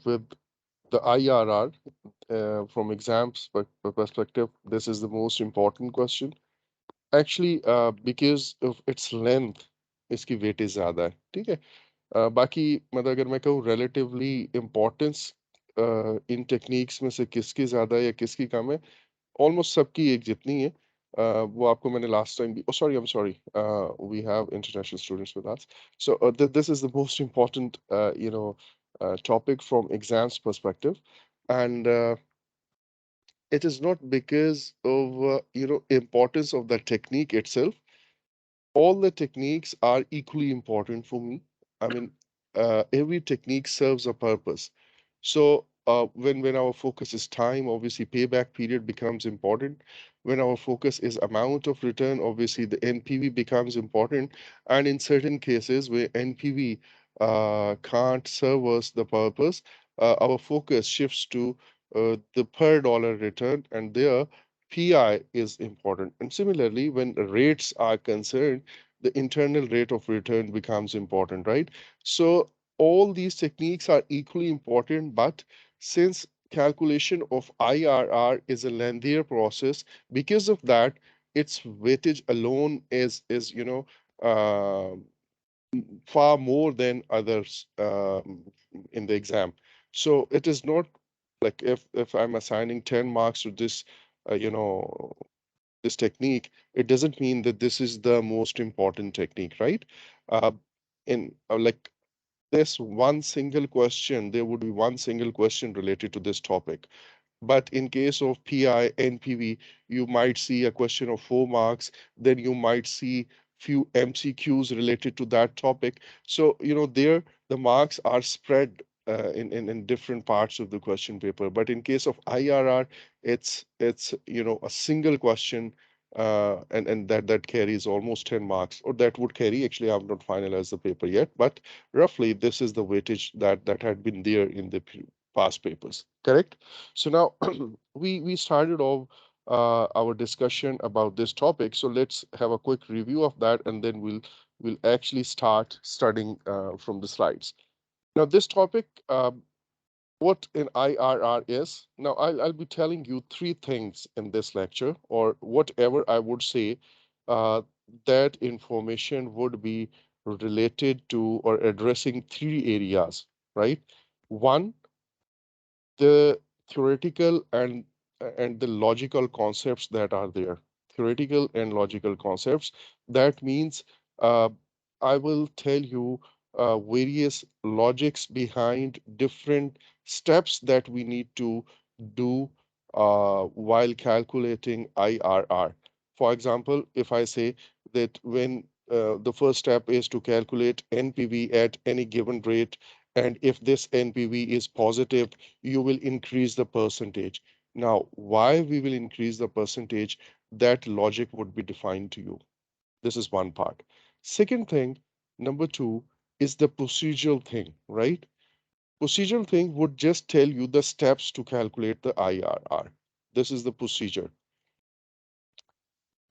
with the IRR from exams perspective. This is the most important question. Actually, because of its length, इसकी weightage ज़्यादा है, ठीक है? बाकी मतलब अगर मैं कहूँ relatively importance इन techniques में से किसकी ज़्यादा है या किसकी कम है, almost सबकी एक जितनी है। वो आपको मैंने last time भी, oh sorry, I'm sorry, we have international students with us. So this is the most important, topic from exams perspective. And it is not because of, importance of the technique itself. All the techniques are equally important for me. I mean, every technique serves a purpose. So when our focus is time, obviously payback period becomes important. When our focus is amount of return, obviously the NPV becomes important. And in certain cases where NPV can't serve us the purpose, our focus shifts to the per dollar return, and there PI is important. And similarly, when rates are concerned, the internal rate of return becomes important, right? So all these techniques are equally important, but since calculation of IRR is a lengthier process, because of that, its weightage alone is uh, far more than others in the exam. So it is not like if I'm assigning 10 marks to this, you know, this technique, it doesn't mean that this is the most important technique, right? Uh, in like this one single question, there would be one single question related to this topic. But in case of PI, NPV, you might see a question of 4 marks, then you might see few MCQs related to that topic. So, there the marks are spread in different parts of the question paper. But in case of IRR, it's a single question, and that carries almost 10 marks, or that would carry. Actually, I have not finalized the paper yet, but roughly this is the weightage that had been there in the past papers. Correct? So now we started off our discussion about this topic. So let's have a quick review of that, and then we'll actually start studying from the slides. Now, this topic, what an IRR is. Now, I'll be telling you three things in this lecture, or whatever I would say. Uh, that information would be related to or addressing three areas, right? One, the theoretical and the logical concepts that are there, theoretical and logical concepts. That means uh, I will tell you various logics behind different steps that we need to do while calculating IRR. For example, if I say that when the first step is to calculate NPV at any given rate, and if this NPV is positive, you will increase the percentage. Now, why we will increase the percentage, that logic would be defined to you. This is one part. Second thing, number two, is the procedural thing, right? Procedural thing would just tell you the steps to calculate the IRR. This is the procedure.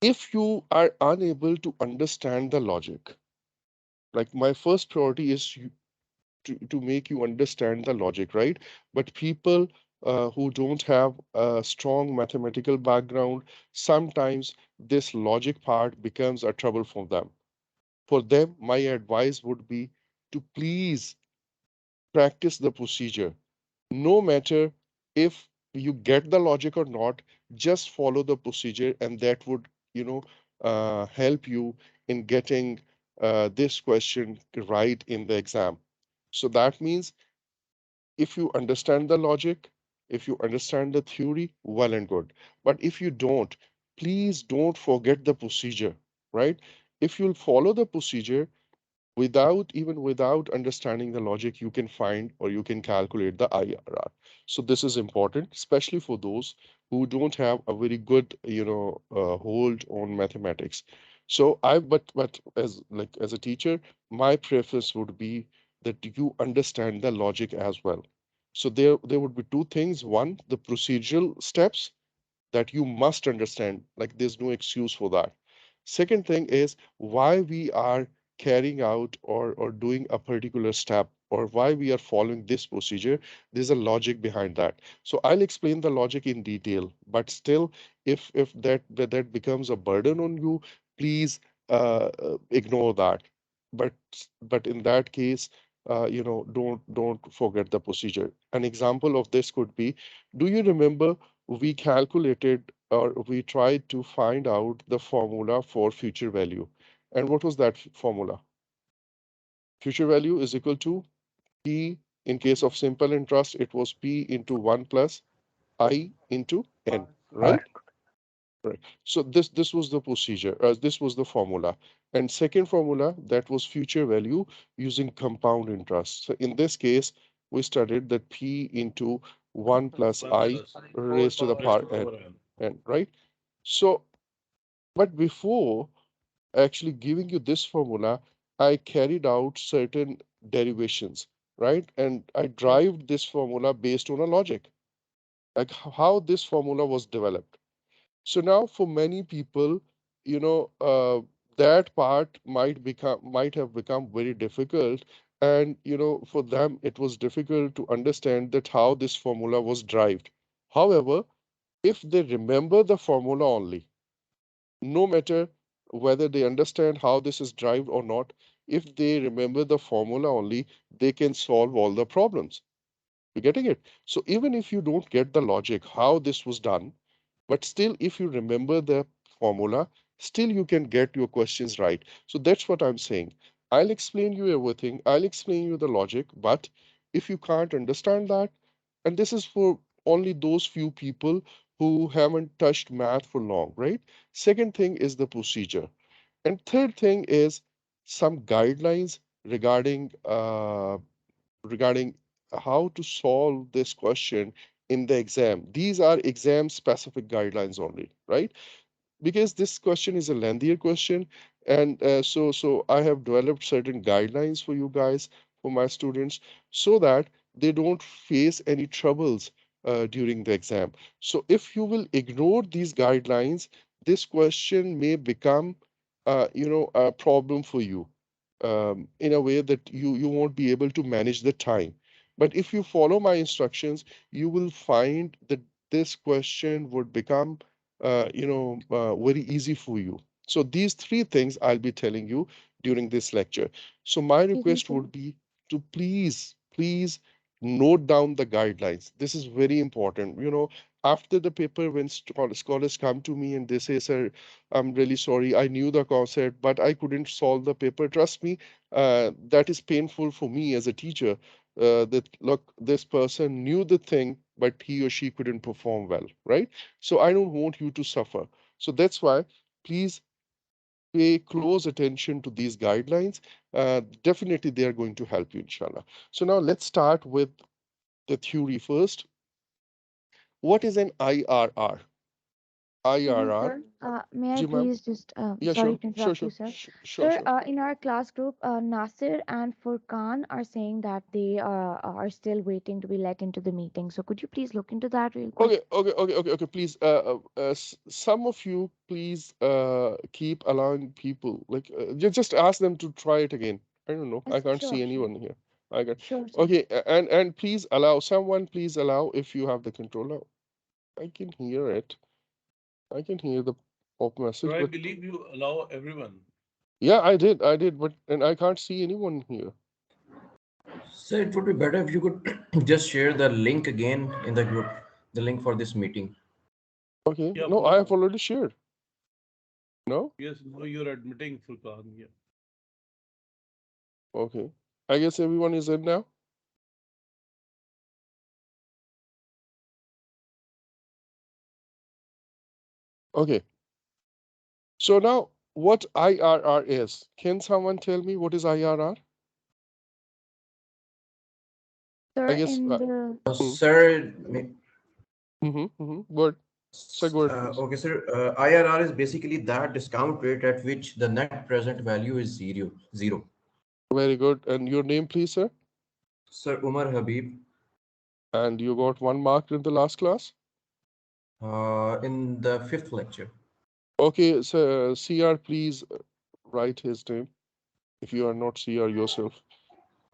If you are unable to understand the logic, like my first priority is to make you understand the logic, right? But people who don't have a strong mathematical background, sometimes this logic part becomes a trouble for them. For them, my advice would be to please practice the procedure. No matter if you get the logic or not, just follow the procedure, and that would, help you in getting this question right in the exam. So that means if you understand the logic, if you understand the theory, well and good. But if you don't, please don't forget the procedure, right? If you'll follow the procedure without understanding the logic, you can find or you can calculate the IRR. So this is important, especially for those who don't have a very good, hold on mathematics. So but as a teacher, my preference would be that you understand the logic as well. So there would be two things. One, the procedural steps that you must understand, like there's no excuse for that. Second thing is why we are carrying out or doing a particular step. or why we are following this procedure. There's a logic behind that. So I'll explain the logic in detail, but still, if that becomes a burden on you, please ignore that. But but in that case, don't forget the procedure. An example of this could be, do you remember we calculated or we tried to find out the formula for future value? And what was that formula? Future value is equal to P, in case of simple interest, it was P into 1 plus I into N, right? Right. So this was the procedure, this was the formula. And second formula, that was future value using compound interest. So in this case, we studied that P into 1 plus I raised to the power N, right? So, but before actually giving you this formula, I carried out certain derivations, right? And I derived this formula based on a logic, like how this formula was developed. So now for many people, you know, that part might have become very difficult. And for them it was difficult to understand that how this formula was derived. However, if they remember the formula only, no matter whether they understand how this is derived or not, if they remember the formula only, they can solve all the problems. You getting it? So even if you don't get the logic, how this was done, but still, if you remember the formula, still you can get your questions right. So that's what I'm saying. I'll explain you everything, I'll explain you the logic, but if you can't understand that, and this is for only those few people who haven't touched math for long, right? Second thing is the procedure. And third thing is some guidelines regarding how to solve this question in the exam. These are exam specific guidelines only, right? Because this question is a lengthier question, and so I have developed certain guidelines for you guys, for my students, so that they don't face any troubles during the exam. So if you will ignore these guidelines, this question may become a problem for you, in a way that you won't be able to manage the time. But if you follow my instructions, you will find that this question would become very easy for you. So these three things I'll be telling you during this lecture. So my Excuse me, request sir. would be to please note down the guidelines. This is very important. After the paper, when scholars come to me and they say, "Sir, I'm really sorry. I knew the concept, but I couldn't solve the paper." Trust me, that is painful for me as a teacher. That look, this person knew the thing, but he or she couldn't perform well, right? So I don't want you to suffer. So that's why please pay close attention to these guidelines. Definitely they are going to help you, inshallah. So now let's start with the theory first. What is an IRR? Excuse me, IRR. sir. May I Ji ma'am? please just, Yeah, sorry sure, to sure, interrupt you, sure, sir. sure, Sir, sure. in our class group, Nasir and Furqan are saying that they are still waiting to be let into the meeting. So could you please look into that real quick? Okay. Please, some of you, please, keep allowing people. Like, just ask them to try it again. I don't know. I can't see Sure, sure. anyone here. I can. Sure, sir. Okay, and please allow someone. Please allow if you have the controller. I can hear it. I can hear the pop message, So I but believe you allow everyone. yeah, I did, but and I can't see anyone here. So it would be better if you could just share the link again in the group, the link for this meeting. Okay, Yeah, no, I have already shared. No, yes, now you're admitting Furqan. Yeah. okay. I guess everyone is in now. Okay. So now, what IRR is? Can someone tell me what is IRR? I Sir, guess. in the Mm, Sir, Good. Say good, please. okay, sir. IRR is basically that discount rate at which the net present value is zero. Very good. And your name, please, sir? Sir Umar Habib, And you got 1 mark in the last class. in the fifth lecture. Okay, so CR, please write his name if you are not CR yourself.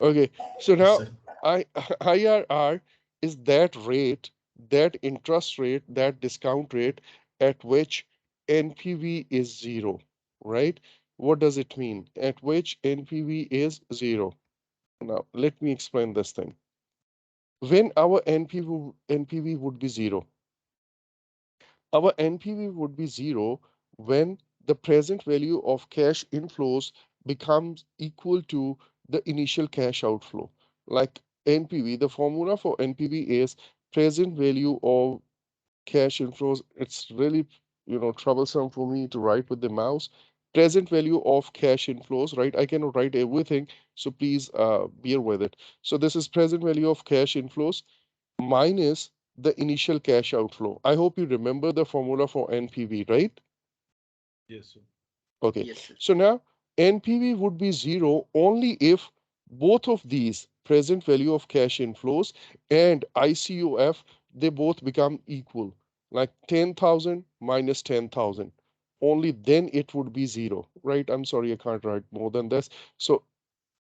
Okay, so Yes, now sir. I IRR is that rate, that interest rate, that discount rate at which NPV is zero, right? What does it mean? At which NPV is zero. Now, let me explain this thing. When our NPV would be zero, our NPV would be zero when the present value of cash inflows becomes equal to the initial cash outflow. Like NPV, the formula for NPV is present value of cash inflows. It's really, troublesome for me to write with the mouse. Present value of cash inflows, right? I cannot write everything, so please bear with it. So this is present value of cash inflows minus the initial cash outflow. I hope you remember the formula for NPV, right? Yes, sir. Okay, so now NPV would be zero only if both of these present value of cash inflows and ICOF they both become equal, like 10,000 minus 10,000. Only then it would be zero, right? I'm sorry, I can't write more than this. So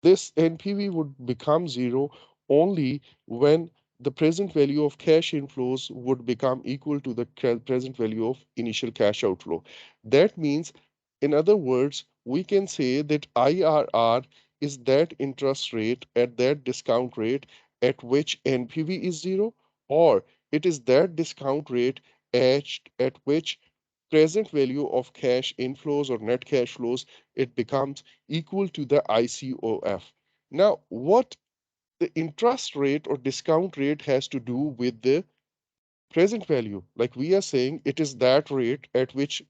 this NPV would become zero only when the present value of cash inflows would become equal to the present value of initial cash outflow. That means, in other words, we can say that IRR is that interest rate at that discount rate at which NPV is zero, or it is that discount rate at which present value of cash inflows or net cash flows it becomes equal to the ICOF. Now, what the interest rate or discount rate has to do with the present value? Like we are saying, it is that rate at which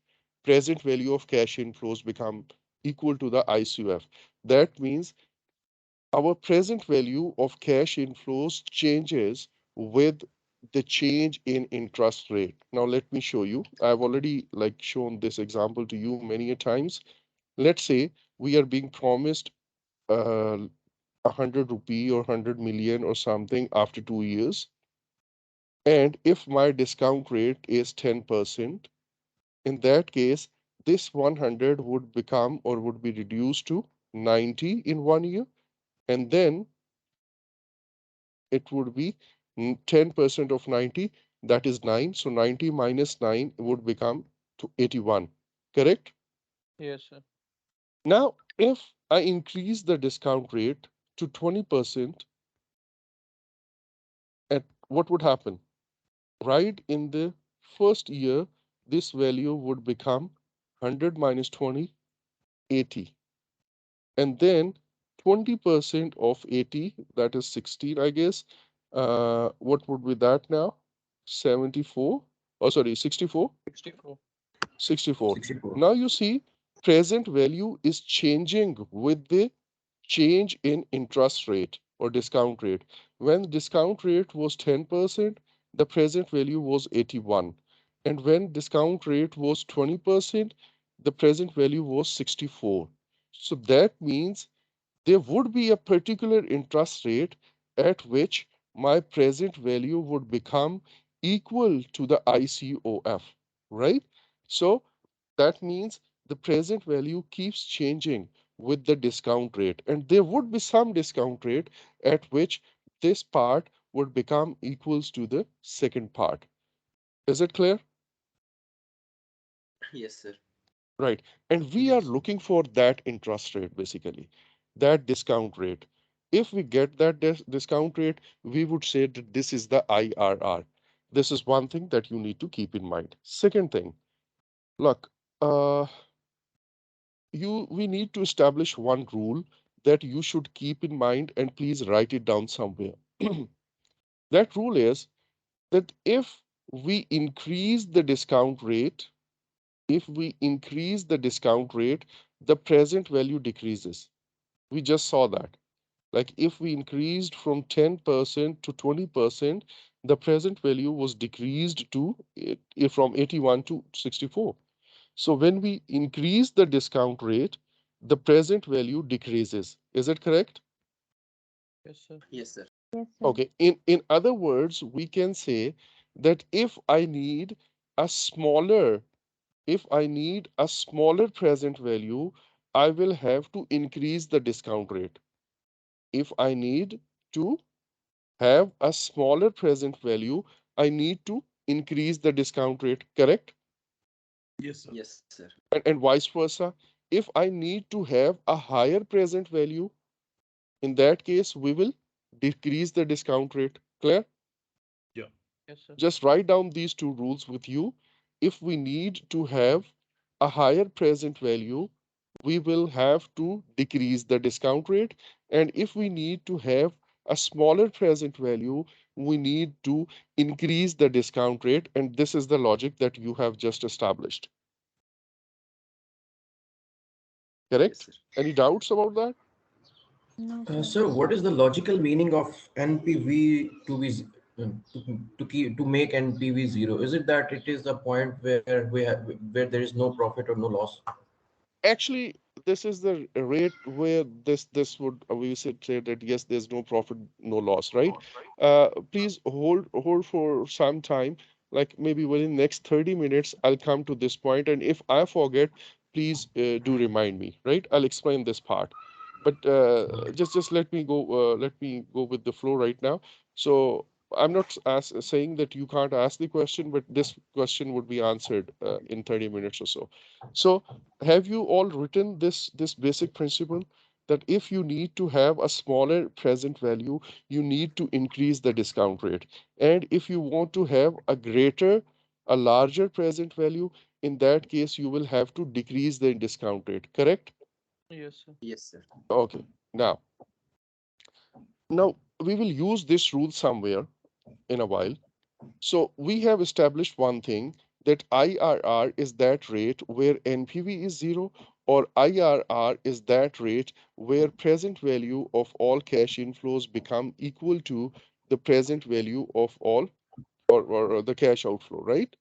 present value of cash inflows become equal to the ICOF. That means our present value of cash inflows changes with the change in interest rate. Now let me show you. I've already like shown this example to you many a times. Let's say we are being promised 100 rupee or 100 million or something after 2 years. And if my discount rate is 10%, in that case, this 100 would become or would be reduced to 90 in 1 year. And then it would be 10% of 90, that is 9. So 90 minus 9 would become to 81. Correct? Yes, sir. Now, if I increase the discount rate to 20%, at what would happen? Right in the first year, this value would become 100 minus 20, 80. And then 20% of 80, that is 16, I guess. What would be that now? 74? Oh, sorry, 64? 64. 64. 64. Now you see, present value is changing with the change in interest rate or discount rate. When discount rate was 10%, the present value was 81. And when discount rate was 20%, the present value was 64. So that means there would be a particular interest rate at which my present value would become equal to the ICOF, right? So that means the present value keeps changing with the discount rate, and there would be some discount rate at which this part would become equals to the second part. Is it clear? Right. And we are Yes. looking for that interest rate basically, that discount rate. If we get that discount rate, we would say that this is the IRR. This is one thing that you need to keep in mind. Second thing, look, uh, we need to establish one rule that you should keep in mind and please write it down somewhere. That rule is that if we increase the discount rate, the present value decreases. We just saw that. Like if we increased from 10% to 20%, the present value was decreased to from 81 to 64. So when we increase the discount rate, the present value decreases. Is it correct? Yes, sir. Yes, sir. Okay. In other words, we can say that a smaller, if I need a smaller present value, I will have to increase the discount rate. if I need to have a smaller present value, I need to increase the discount rate, correct? Yes, sir. Yes, sir. And vice versa. If I need to have a higher present value, in that case, we will decrease the discount rate. Clear? Yeah. Yes, sir. Just write down these two rules with you. If we need to have a higher present value, we will have to decrease the discount rate. And if we need to have a smaller present value, we need to increase the discount rate. And this is the logic that you have just established. Yes, Correct? sir. Any doubts about that? No, sir. Sir, what is the logical meaning of NPV to be to make NPV zero? Is it that it is the point where where there is no profit or no loss? Actually, this is the rate where this would we should say that yes, there's no profit, no loss, right? Please hold for some time, like maybe within next 30 minutes, I'll come to this point, and if I forget, please do remind me, right? I'll explain this part. But just let me go with the flow right now. So I'm not saying that you can't ask the question, but this question would be answered in 30 minutes or so. So have you all written this basic principle that if you need to have a smaller present value, you need to increase the discount rate, and if you want to have a larger present value, in that case you will have to decrease the discount rate, correct? Yes, sir. Yes, sir. Okay, now we will use this rule somewhere in a while. So we have established one thing, that IRR is that rate where NPV is zero, or IRR is that rate where present value of all cash inflows become equal to the present value of all, or the cash outflow, right?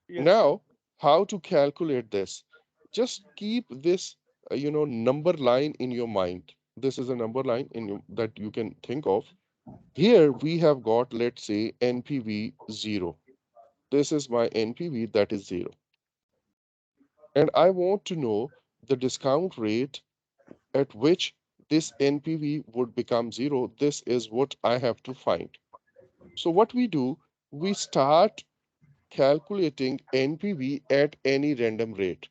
Yes, sir. Now, how to calculate this? Just keep this, number line in your mind. This is a number line that you can think of. Here we have got, let's say, NPV 0. This is my NPV, that is 0. And I want to know the discount rate at which this NPV would become 0. This is what I have to find. So what we do, we start calculating NPV at any random rate,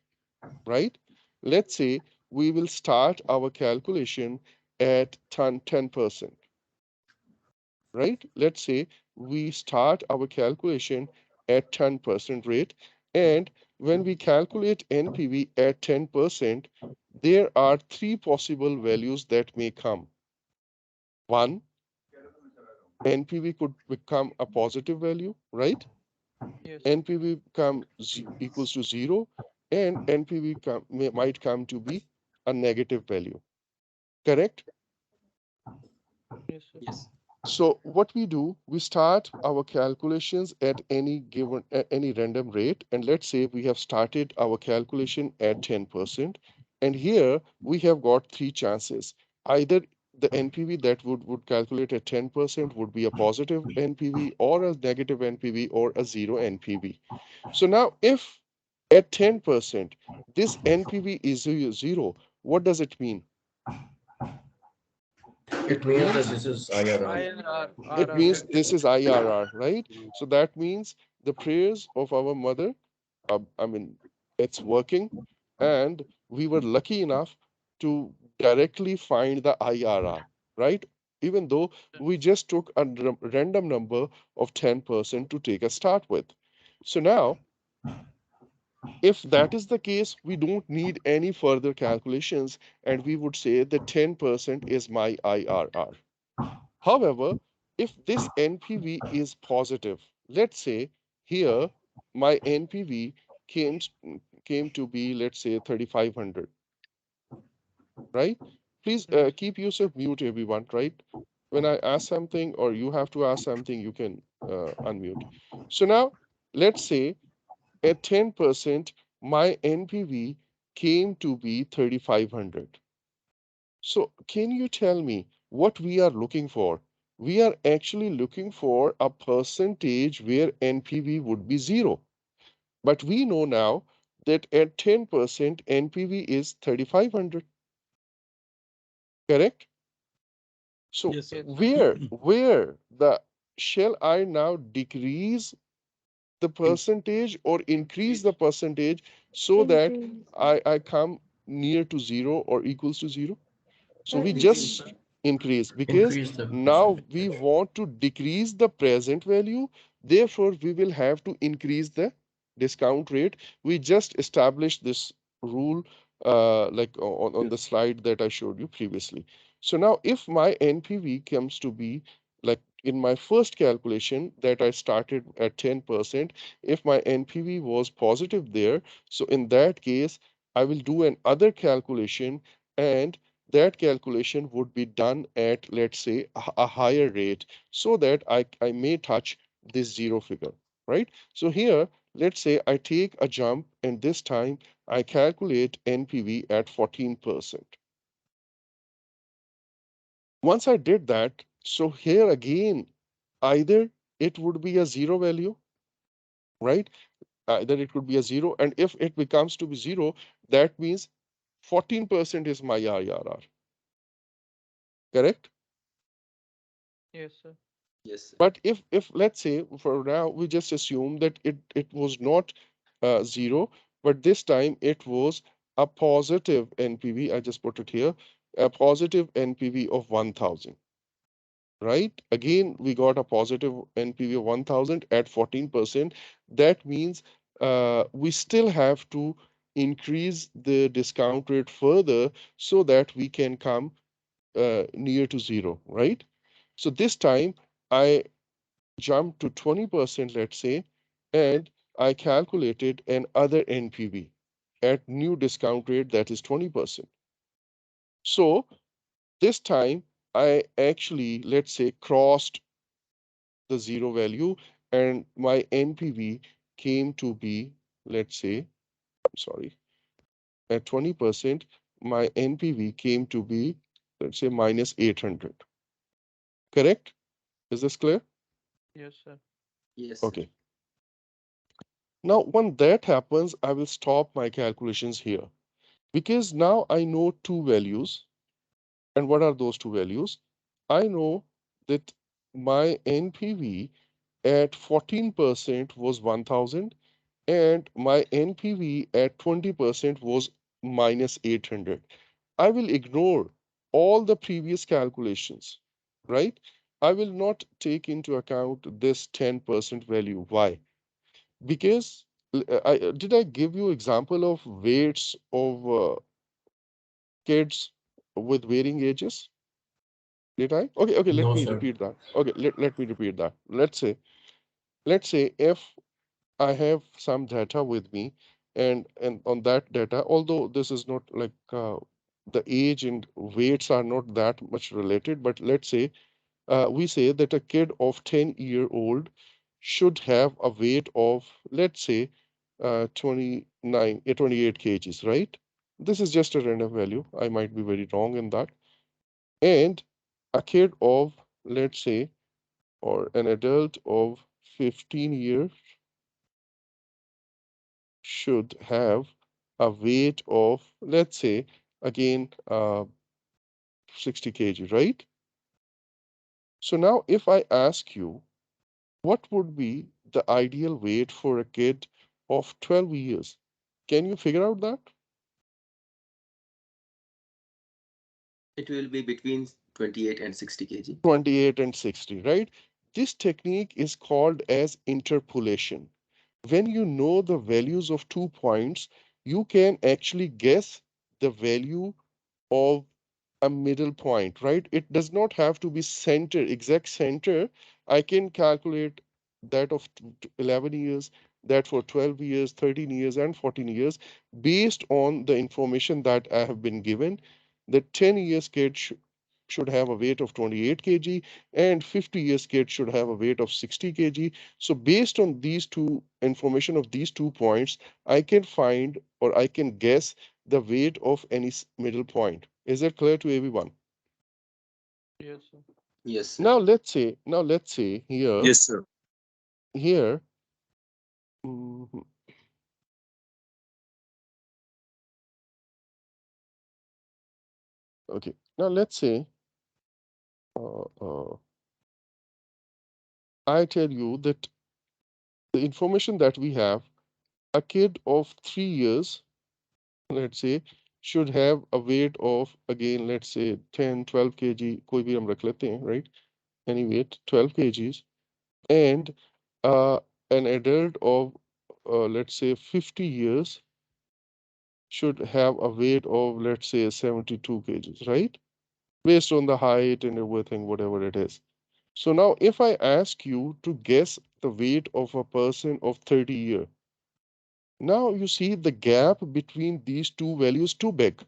right? Let's say we will start our calculation at 10%, right? Let's say we start our calculation at 10% rate. And when we calculate NPV at 10%, there are three possible values that may come. One, NPV could become a positive value, right? Yes, sir. NPV equals to 0, and NPV might come to be a negative value, correct? Yes, sir. Yes. So what we do, we start our calculations at any random rate, and let's say we have started our calculation at 10%, and here we have got three chances. Either the NPV that would calculate at 10% would be a positive NPV, or a negative NPV, or a zero NPV. So now if at 10% this NPV is zero, what does it mean? It It means that means this is IRR. IRR, it RR means rate. this is IRR, right? So that means the prayers of our mother, I mean, it's working, and we were lucky enough to directly find the IRR, right? Even though we just took a random number of 10% to take a start with. So now, if that is the case, we don't need any further calculations, and we would say that 10% is my IRR. However, if this NPV is positive, let's say here my NPV came came to be, let's say, 3500, right? Please Yes, keep yourself mute, everyone, right? When I ask something or you have to ask something, you can unmute. So now let's say at 10%, my NPV came to be 3500. So, can you tell me what we are looking for? We are actually looking for a percentage where NPV would be 0. But we know now that at 10% NPV is 3500, correct? So Yes, sir. Yes, sir. where the shall I now decrease the percentage or increase the percentage so that Increase. I come near to zero or equals to zero? So we Increase. just increase because Increase the now we percentage. want to decrease the present value. Therefore, we will have to increase the discount rate. We just established this rule like on the slide that I showed you previously. So now if my NPV comes to be like in my first calculation that I started at 10%, if my NPV was positive there, so in that case, I will do an other calculation and that calculation would be done at, let's say, a higher rate so that I may touch this zero figure, right? So here, let's say I take a jump and this time I calculate NPV at 14%. Once I did that, so here again, either it would be a zero value, right? Either it could be a zero, and if it becomes to be zero, that means 14% is my IRR, correct? Yes, sir. But if let's say for now we just assume that it was not zero, but this time it was a positive NPV. I just put it here, a positive NPV of 1000, right? Again, we got a positive NPV of 1000 at 14%. That means we still have to increase the discount rate further so that we can come near to zero, right? So this time I jump to 20%, let's say, and I calculated an other NPV at new discount rate that is 20%. So this time I actually, let's say, crossed the zero value and my NPV came to be, let's say, I'm sorry, at 20%, my NPV came to be, let's say, minus 800. Correct? Is this clear? Yes, sir. Okay. Now, when that happens, I will stop my calculations here because now I know two values. And what are those two values? I know that my NPV at 14% was 1000 and my NPV at 20% was minus 800. I will ignore all the previous calculations, right? I will not take into account this 10% value. Why? Because did I give you example of weights of kids with varying ages? Did I? Okay, okay, let No, me sir. repeat that. Okay, let me repeat that. Let's say if I have some data with me and on that data, although this is not like the age and weights are not that much related, but let's say we say that a kid of 10-year-old should have a weight of, let's say, 28 kgs, right? This is just a random value. I might be very wrong in that. And a kid of, let's say, or an adult of 15 years should have a weight of, let's say, again, 60 kg, right? So now if I ask you, what would be the ideal weight for a kid of 12 years? Can you figure out that? 28 and 60, right? This technique is called as interpolation. When you know the values of 2 points, you can actually guess the value of a middle point, right? It does not have to be center, exact center. I can calculate that of 11 years, that for 12 years, 13 years, and 14 years based on the information that I have been given. The 10 years kid should have a weight of 28 kg and 50 years kid should have a weight of 60 kg. So based on these two information of these 2 points, I can find or I can guess the weight of any middle point. Is that clear to everyone? Yes, sir. Now let's say here, Yes, sir. here, mhm, okay. Now let's say uh, uh, I tell you that the information that we have, a kid of 3 years, let's say, should have a weight of, again, let's say 10, 12 kg, कोई भी हम रख लेते हैं, right? Any weight, 12 kgs, and uh, an adult of, let's say, 50 years should have a weight of, let's say, 72 kgs, right? Based on the height and everything, whatever it is. So now, if I ask you to guess the weight of a person of 30 years, now you see the gap between these two values too big,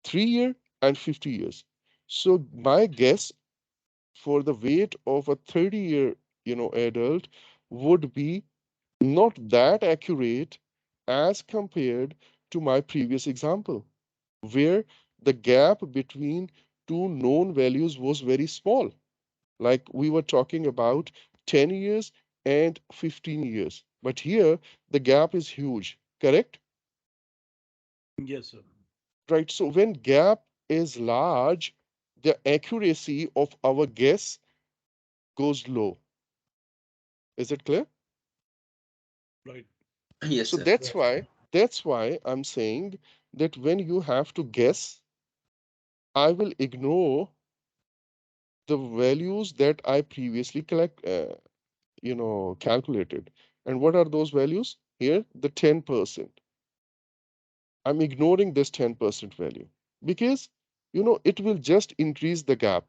3 year and 50 years. So my guess for the weight of a 30-year, adult would be not that accurate as compared to my previous example, where the gap between two known values was very small. Like we were talking about 10 years and 15 years. But here the gap is huge, correct? Yes, sir. Right. So when gap is large, the accuracy of our guess goes low. Is it clear? Right. Yes, So sir. that's why I'm saying that when you have to guess, I will ignore the values that I previously calculated. And what are those values? Here, the 10%. I'm ignoring this 10% value because, it will just increase the gap,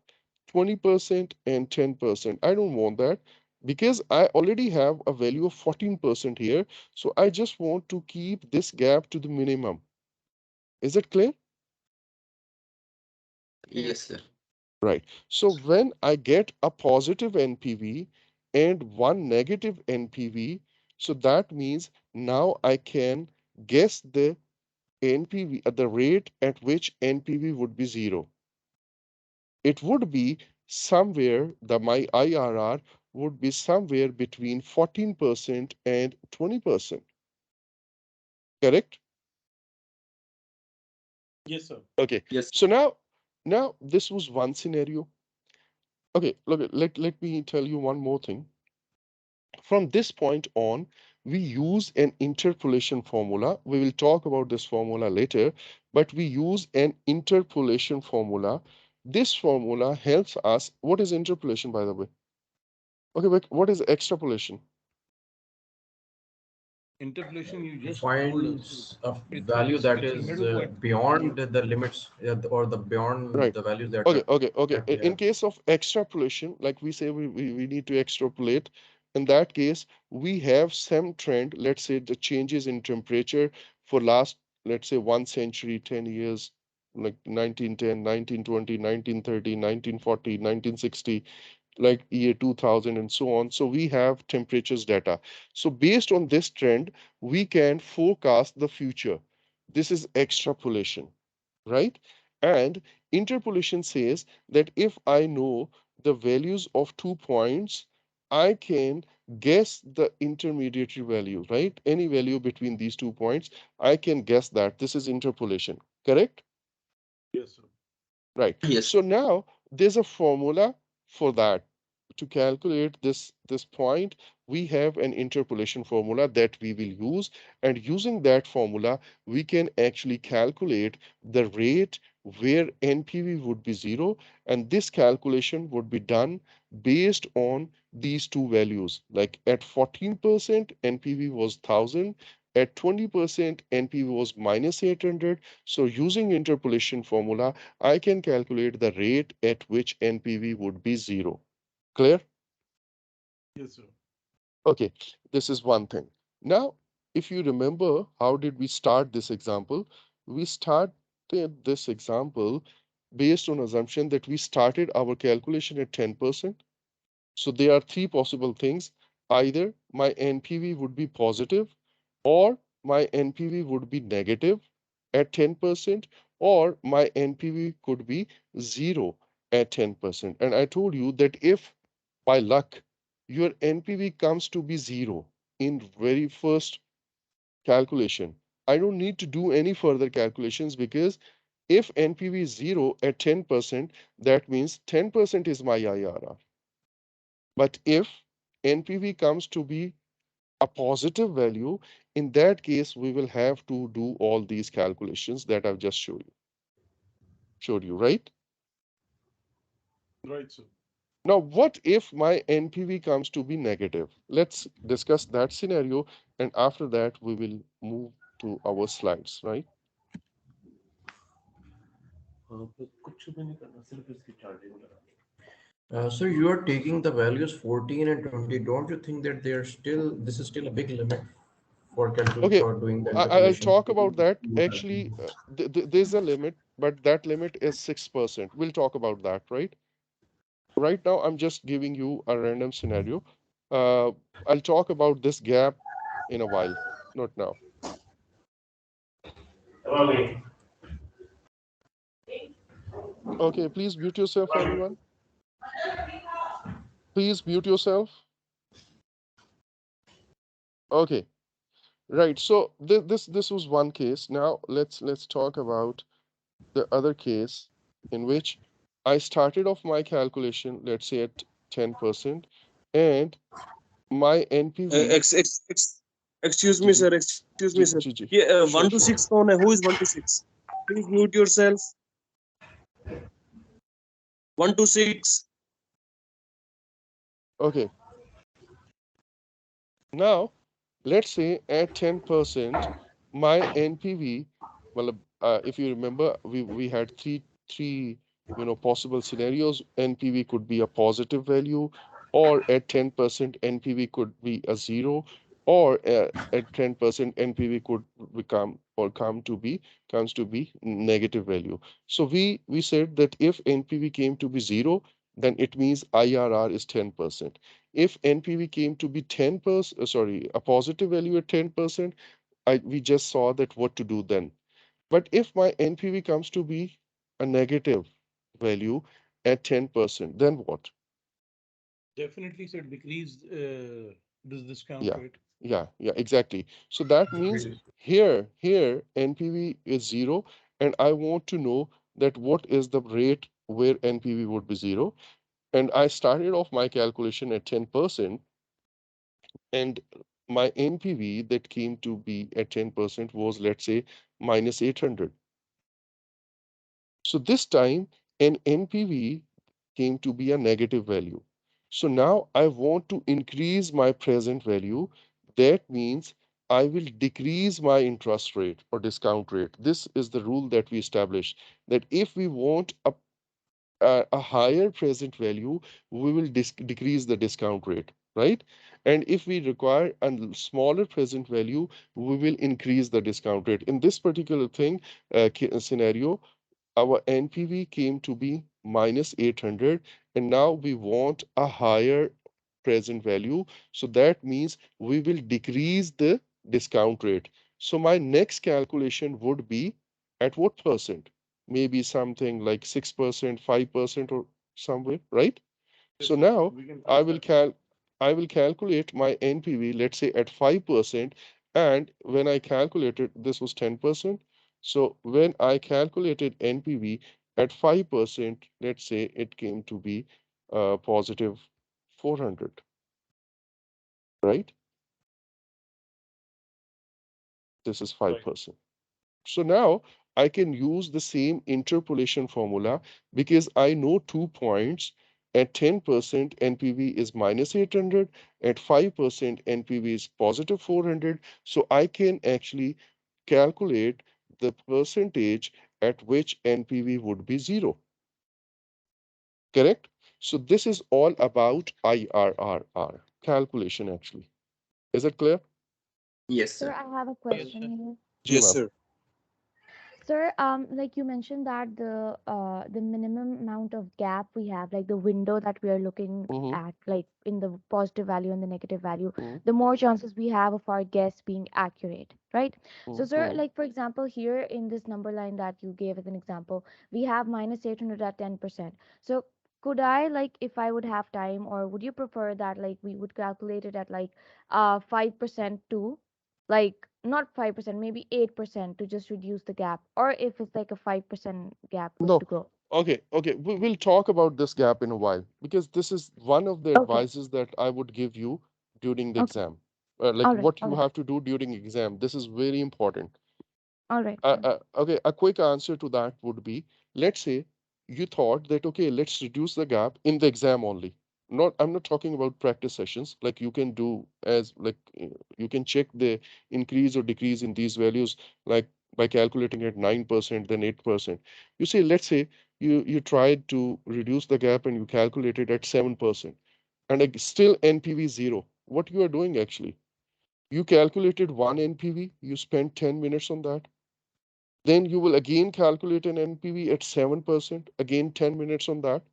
20% and 10%. I don't want that because I already have a value of 14% here. So I just want to keep this gap to the minimum. Is it clear? Yes, sir. Right. So when I get a positive NPV and one negative NPV, so that means now I can guess the NPV at the rate at which NPV would be zero. It would be somewhere, my IRR would be somewhere between 14% and 20%. Correct? Yes, sir. Okay. Yes. So now this was one scenario. Okay, look, let me tell you one more thing. From this point on, we use an interpolation formula. We will talk about this formula later, but we use an interpolation formula. This formula helps us. What is interpolation, by the way? Okay, but what is extrapolation? Interpolation, you just told us. Finds a It's value it's that it's a is middle point. beyond the limits or the beyond Right. the values Okay, okay, okay. that we In have. case of extrapolation, like we say we need to extrapolate, in that case, we have some trend, let's say the changes in temperature for last, let's say 1 century, 10 years, like 1910, 1920, 1930, 1940, 1960, like year 2000 and so on. So we have temperatures data. So based on this trend, we can forecast the future. This is extrapolation, right? And interpolation says that if I know the values of 2 points, I can guess the intermediary value, right? Any value between these 2 points, I can guess that. This is interpolation, correct? Yes, sir. Right. Yes. So now there's a formula for that. To calculate this point, we have an interpolation formula that we will use, and using that formula, we can actually calculate the rate where NPV would be zero, and this calculation would be done based on these two values. Like at 14%, NPV was 1000, at 20%, NPV was minus 800. So using interpolation formula, I can calculate the rate at which NPV would be zero. Clear? Yes, sir. Okay, this is one thing. Now, if you remember, how did we start this example? We started this example based on assumption that we started our calculation at 10%. So there are three possible things. Either my NPV would be positive, or my NPV would be negative at 10%, or my NPV could be zero at 10%. And I told you that if by luck your NPV comes to be zero in very first calculation, I don't need to do any further calculations because If NPV is 0 at 10%, that means 10% is my IRR. But if NPV comes to be a positive value, in that case, we will have to do all these calculations that I've just showed you, right? Right, sir. Now, what if my NPV comes to be negative? Let's discuss that scenario, and after that, we will move to our slides, right? So you are taking the values 14 and 20. Don't you think that they are still, this is still a big limit for Okay, for doing the I'll interpolation? talk about that. Actually, there's a limit, but that limit is 6%. We'll talk about that, right? Right now, I'm just giving you a random scenario. Uh, I'll talk about this gap in a while, not now. Okay, please mute yourself, everyone. Please mute yourself. Okay, right. So this was one case. Now let's talk about the other case in which I started off my calculation, let's say at 10%, and my Uh, NPV, ex, ex, ex, excuse ji me, ji sir. Excuse me, sir. जी जी जी, ये 1 to sure 6 sure, कौन है? Who is 1 to 6? Please mute yourself. 1 to 6. okay. Now let's say at 10%, my NPV, well, if you remember, we had three possible scenarios. NPV could be a positive value, or at 10% NPV could be a zero, or at 10% NPV could become or comes to be negative value. So we said that if NPV came to be zero, then it means IRR is 10%. If NPV came to be 10%, sorry, a positive value at 10%, we just saw that what to do then. But if my NPV comes to be a negative value at 10%, then what? Definitely, sir, decrease this discount Yeah, rate. yeah, exactly. So that means here NPV is zero, and I want to know that what is the rate where NPV would be zero. And I started off my calculation at 10%, and my NPV that came to be at 10% was, let's say, minus 800. So this time, an NPV came to be a negative value. So now I want to increase my present value. That means I will decrease my interest rate or discount rate. This is the rule that we established, that if we want a higher present value, we will decrease the discount rate, right? And if we require a smaller present value, we will increase the discount rate. In this particular thing, scenario, our NPV came to be minus 800, and now we want a higher present value. So that means we will decrease the discount rate. So my next calculation would be at what percent? Maybe something like 6%, 5%, or somewhere, right? Yes, So sir. now We can I touch will that. cal I will calculate my NPV, let's say at 5%, and when I calculated, this was 10%. So when I calculated NPV at 5%, let's say it came to be positive 400, right? This is Right. 5%. So now I can use the same interpolation formula because I know 2 points. At 10%, NPV is minus 800. At 5%, NPV is positive 400. So I can actually calculate the percentage at which NPV would be zero. Correct? So this is all about IRR calculation actually. Is it clear? Yes, Sir, sir. I have a Yes, question sir. here. Ji Yes, ma'am. sir. Sir, like you mentioned that the minimum amount of gap we have, like the window that we are looking Mm-hmm, at, like in the positive value and the negative value, mm-hmm, the more chances we have of our guess being accurate, right? So, sir, mm-hmm. like for example, here in this number line that you gave as an example, we have minus 800 at 10%. So, could I, like, if I would have time, or would you prefer that like we would calculate it at like 5% too? Like not 5%, maybe 8% to just reduce the gap, or if it's like a 5% gap, good No. to go. Okay, okay. We'll talk about this gap in a while because this is one of the Okay, advices that I would give you during the okay. exam. Like All right, what all you right, have to do during exam. This is very important. all right, all right. Okay, a quick answer to that would be, let's say you thought that, okay, let's reduce the gap in the exam only. Not, I'm not talking about practice sessions. Like you can do as like you can check the increase or decrease in these values, like by calculating at 9%, then 8%. You say, let's say you tried to reduce the gap and you calculated at 7%, and still NPV zero. What you are doing actually? You calculated one NPV, you spent 10 minutes on that, then you will again calculate an NPV at 7%, again 10 minutes on that.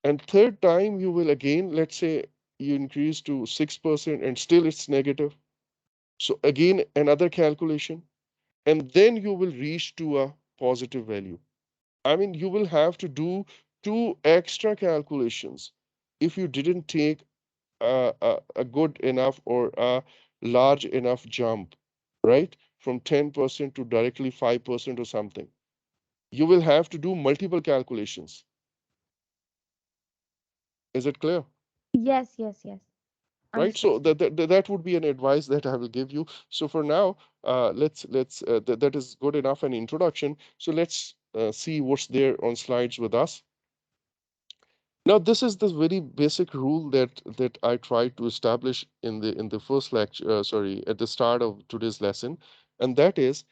And third time you will again, let's say you increase to 6% and still it's negative. So again, another calculation, and then you will reach to a positive value. I mean, you will have to do two extra calculations if you didn't take a good enough or a large enough jump, right? From 10% to directly 5% or something. You will have to do multiple calculations. Is it clear? Yes, yes, yes. Right? Understood, So sir. that would be an advice that I will give you. So for now, let's that is good enough an introduction. So let's see what's there on slides with us. Now, this is the very basic rule that I tried to establish in the first lecture, sorry, at the start of today's lesson, and that is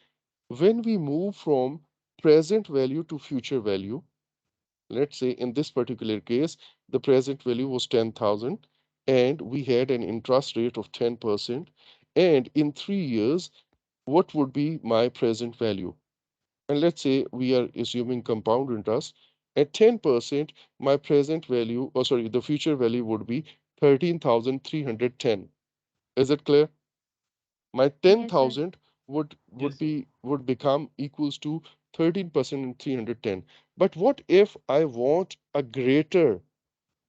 when we move from present value to future value. Let's say in this particular case, the present value was 10,000 and we had an interest rate of 10%. And in 3 years, what would be my present value? And let's say we are assuming compound interest. At 10%, my present value, or sorry, the future value would be 13,310. Is it clear? My Yes, sir. 10,000 would Yes, sir. be would become equals to 13% and 310. But what if I want a greater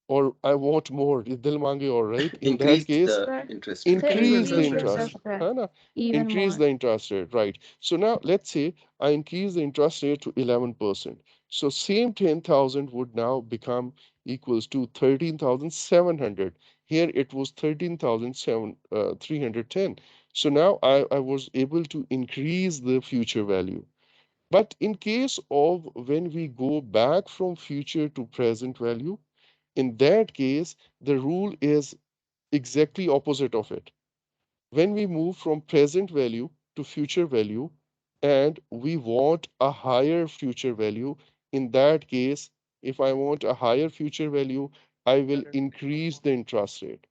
or I want more? Dil mange, all right. In that Increase case, the Sir, interest rate, so right? increase the increase the interest. interest rate है ना? even Increase more. the interest rate, right? So now let's say I increase the interest rate to 11%. So same 10,000 would now become equals to 13,700. Here it was 13,310. So now I was able to increase the future value. But in case of when we go back from future to present value, in that case, the rule is exactly opposite of it. When we move from present value to future value and we want a higher future value, in that case, if I want a higher future value, I will increase the interest rate.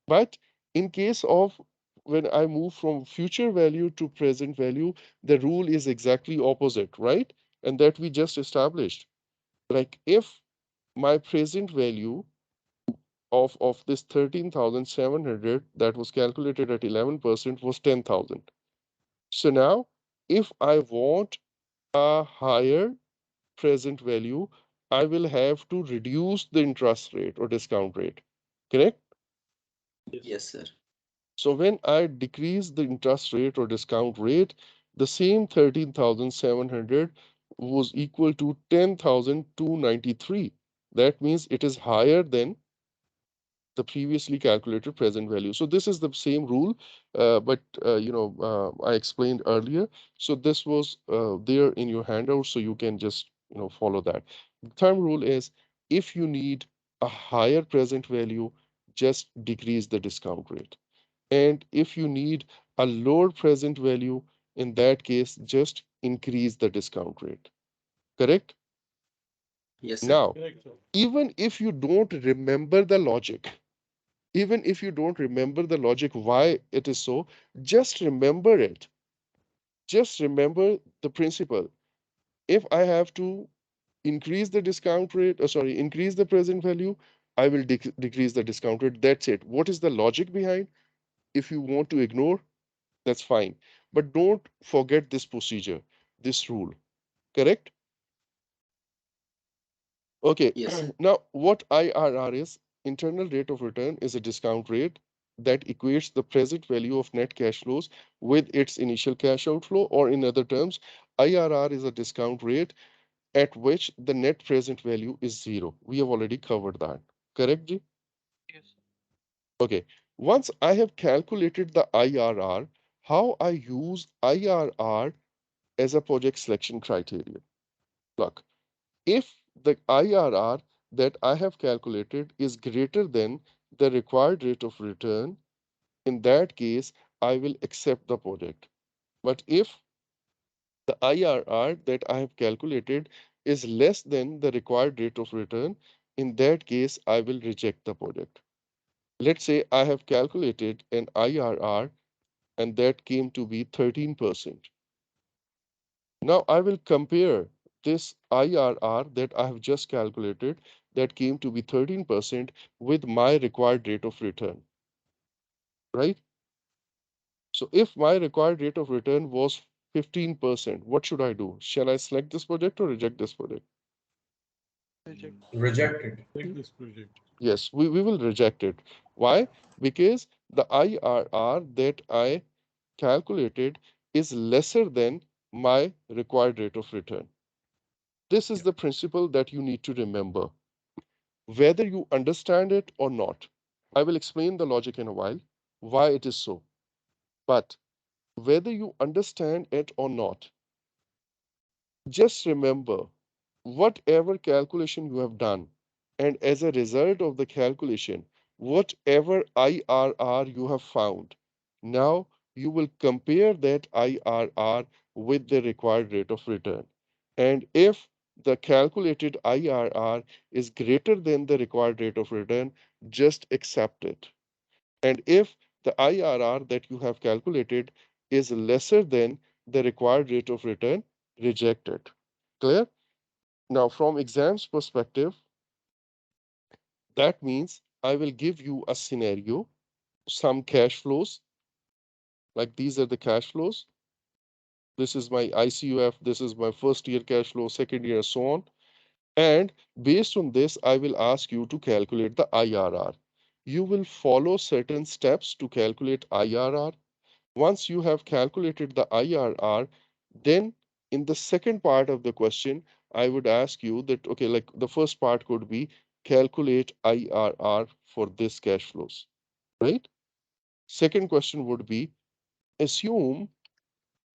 But in case of when I move from future value to present value, the rule is exactly opposite, right? And that we just established. Like if my present value of this 13,700 that was calculated at 11% was 10,000. So now, if I want a higher present value, I will have to reduce the interest rate or discount rate. Correct? Yes, sir. Yes, sir. So when I decrease the interest rate or discount rate, the same 13,700 was equal to 10,293. That means it is higher than the previously calculated present value. So this is the same rule, but I explained earlier. So this was there in your handout, so you can just follow that. The third rule is if you need a higher present value, just decrease the discount rate. And if you need a lower present value, in that case, just increase the discount rate. Correct? Yes, sir. Now, Correct, sir. even if you don't remember the logic, even if you don't remember the logic why it is so, just remember it. Just remember the principle. If I have to increase the discount rate, sorry, increase the present value, I will decrease the discount rate. That's it. What is the logic behind? If you want to ignore, that's fine. But don't forget this procedure, this rule. Correct? Okay. Yes, sir. Now, what IRR is? Internal rate of return is a discount rate. that equates the present value of net cash flows with its initial cash outflow, or in other terms, IRR is a discount rate at which the net present value is zero. We have already covered that. Correct, Ji? Yes, sir. Okay. Once I have calculated the IRR, how I use IRR as a project selection criteria. Look, if the IRR that I have calculated is greater than the required rate of return, in that case, I will accept the project. But if the IRR that I have calculated is less than the required rate of return, in that case, I will reject the project. Let's say I have calculated an IRR and that came to be 13%. Now I will compare this IRR that I have just calculated that came to be 13% with my required rate of return, right? So if my required rate of return was 15%, what should I do? Shall I select this project or reject this project? Reject. Rejected. Take this project. Yes, we will reject it. Why? Because the IRR that I calculated is lesser than my required rate of return. This is the principle that you need to remember, whether you understand it or not. I will explain the logic in a while, why it is so. But whether you understand it or not, just remember whatever calculation you have done, and as a result of the calculation, whatever IRR you have found, now you will compare that IRR with the required rate of return. And if the calculated IRR is greater than the required rate of return, just accept it. And if the IRR that you have calculated is lesser than the required rate of return, reject it. Clear? Now, from exams perspective, that means I will give you a scenario, some cash flows, like these are the cash flows. This is my ICUF, this is my first year cash flow, second year, so on. And based on this, I will ask you to calculate the IRR. You will follow certain steps to calculate IRR. Once you have calculated the IRR, then in the second part of the question, I would ask you that, okay, like the first part could be calculate IRR for this cash flows, right? Second question would be assume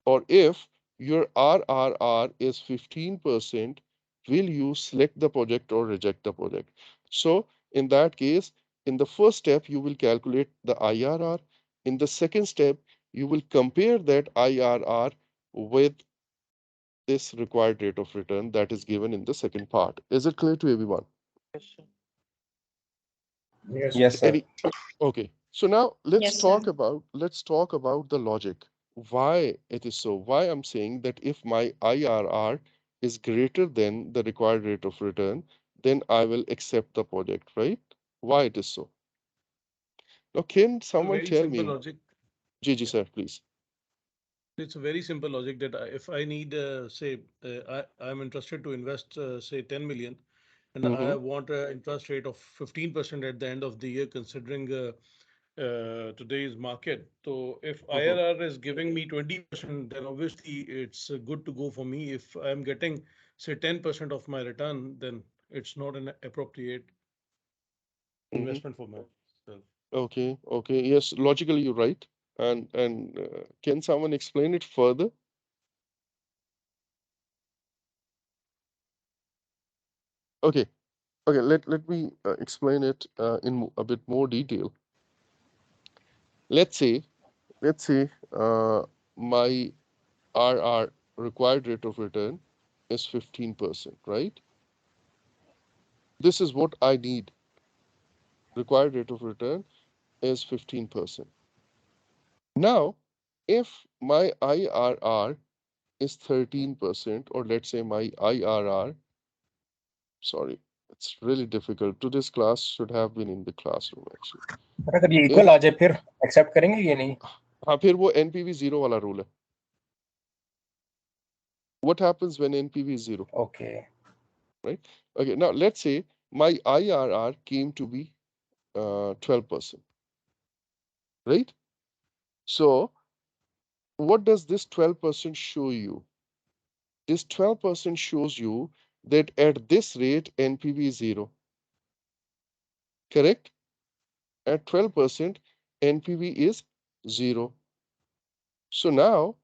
or if your RRR is 15%, will you select the project or reject the project? So in that case, in the first step, you will calculate the IRR. In the second step, you will compare that IRR with this required rate of return that is given in the second part. Is it clear to everyone? Yes, sir. Yes, Yes, sir. sir. Any Okay, so now Yes, sir. let's talk about the logic. Why it is so? Why I'm saying that if my IRR is greater than the required rate of return, then I will accept the project, right? Why it is so? Now, can It's a someone very tell simple me? logic. Gigi, Yeah. sir, please. It's a very simple logic that if I need, say, I'm interested to invest, say, 10 million, and Mm-hmm, I want an interest rate of 15% at the end of the year, considering today's market. So if mm-hmm, IRR is giving me 20%, then obviously it's good to go for me. If I'm getting, say, 10% of my return, then it's not an appropriate mm-hmm. investment for myself. Okay, okay. Yes, logically you're right. And can someone explain it further? Okay, okay. Let me explain it in a bit more detail. Let's say let's say my RR required rate of return is 15%, right? This is what I need. Required rate of return is 15%. Now, if my IRR is 13%, or let's say my IRR, sorry, it's really difficult. Today's class should have been in the classroom actually. Sir अगर ये equal If आ जाए फिर accept करेंगे ये नहीं? हाँ फिर वो NPV zero वाला rule है. What happens when NPV is zero, Okay. right? Okay, now let's say my IRR came to be 12%. right? So what does this 12% show you? This 12% shows you that at this rate, NPV is zero, correct? At 12%, NPV is zero. So now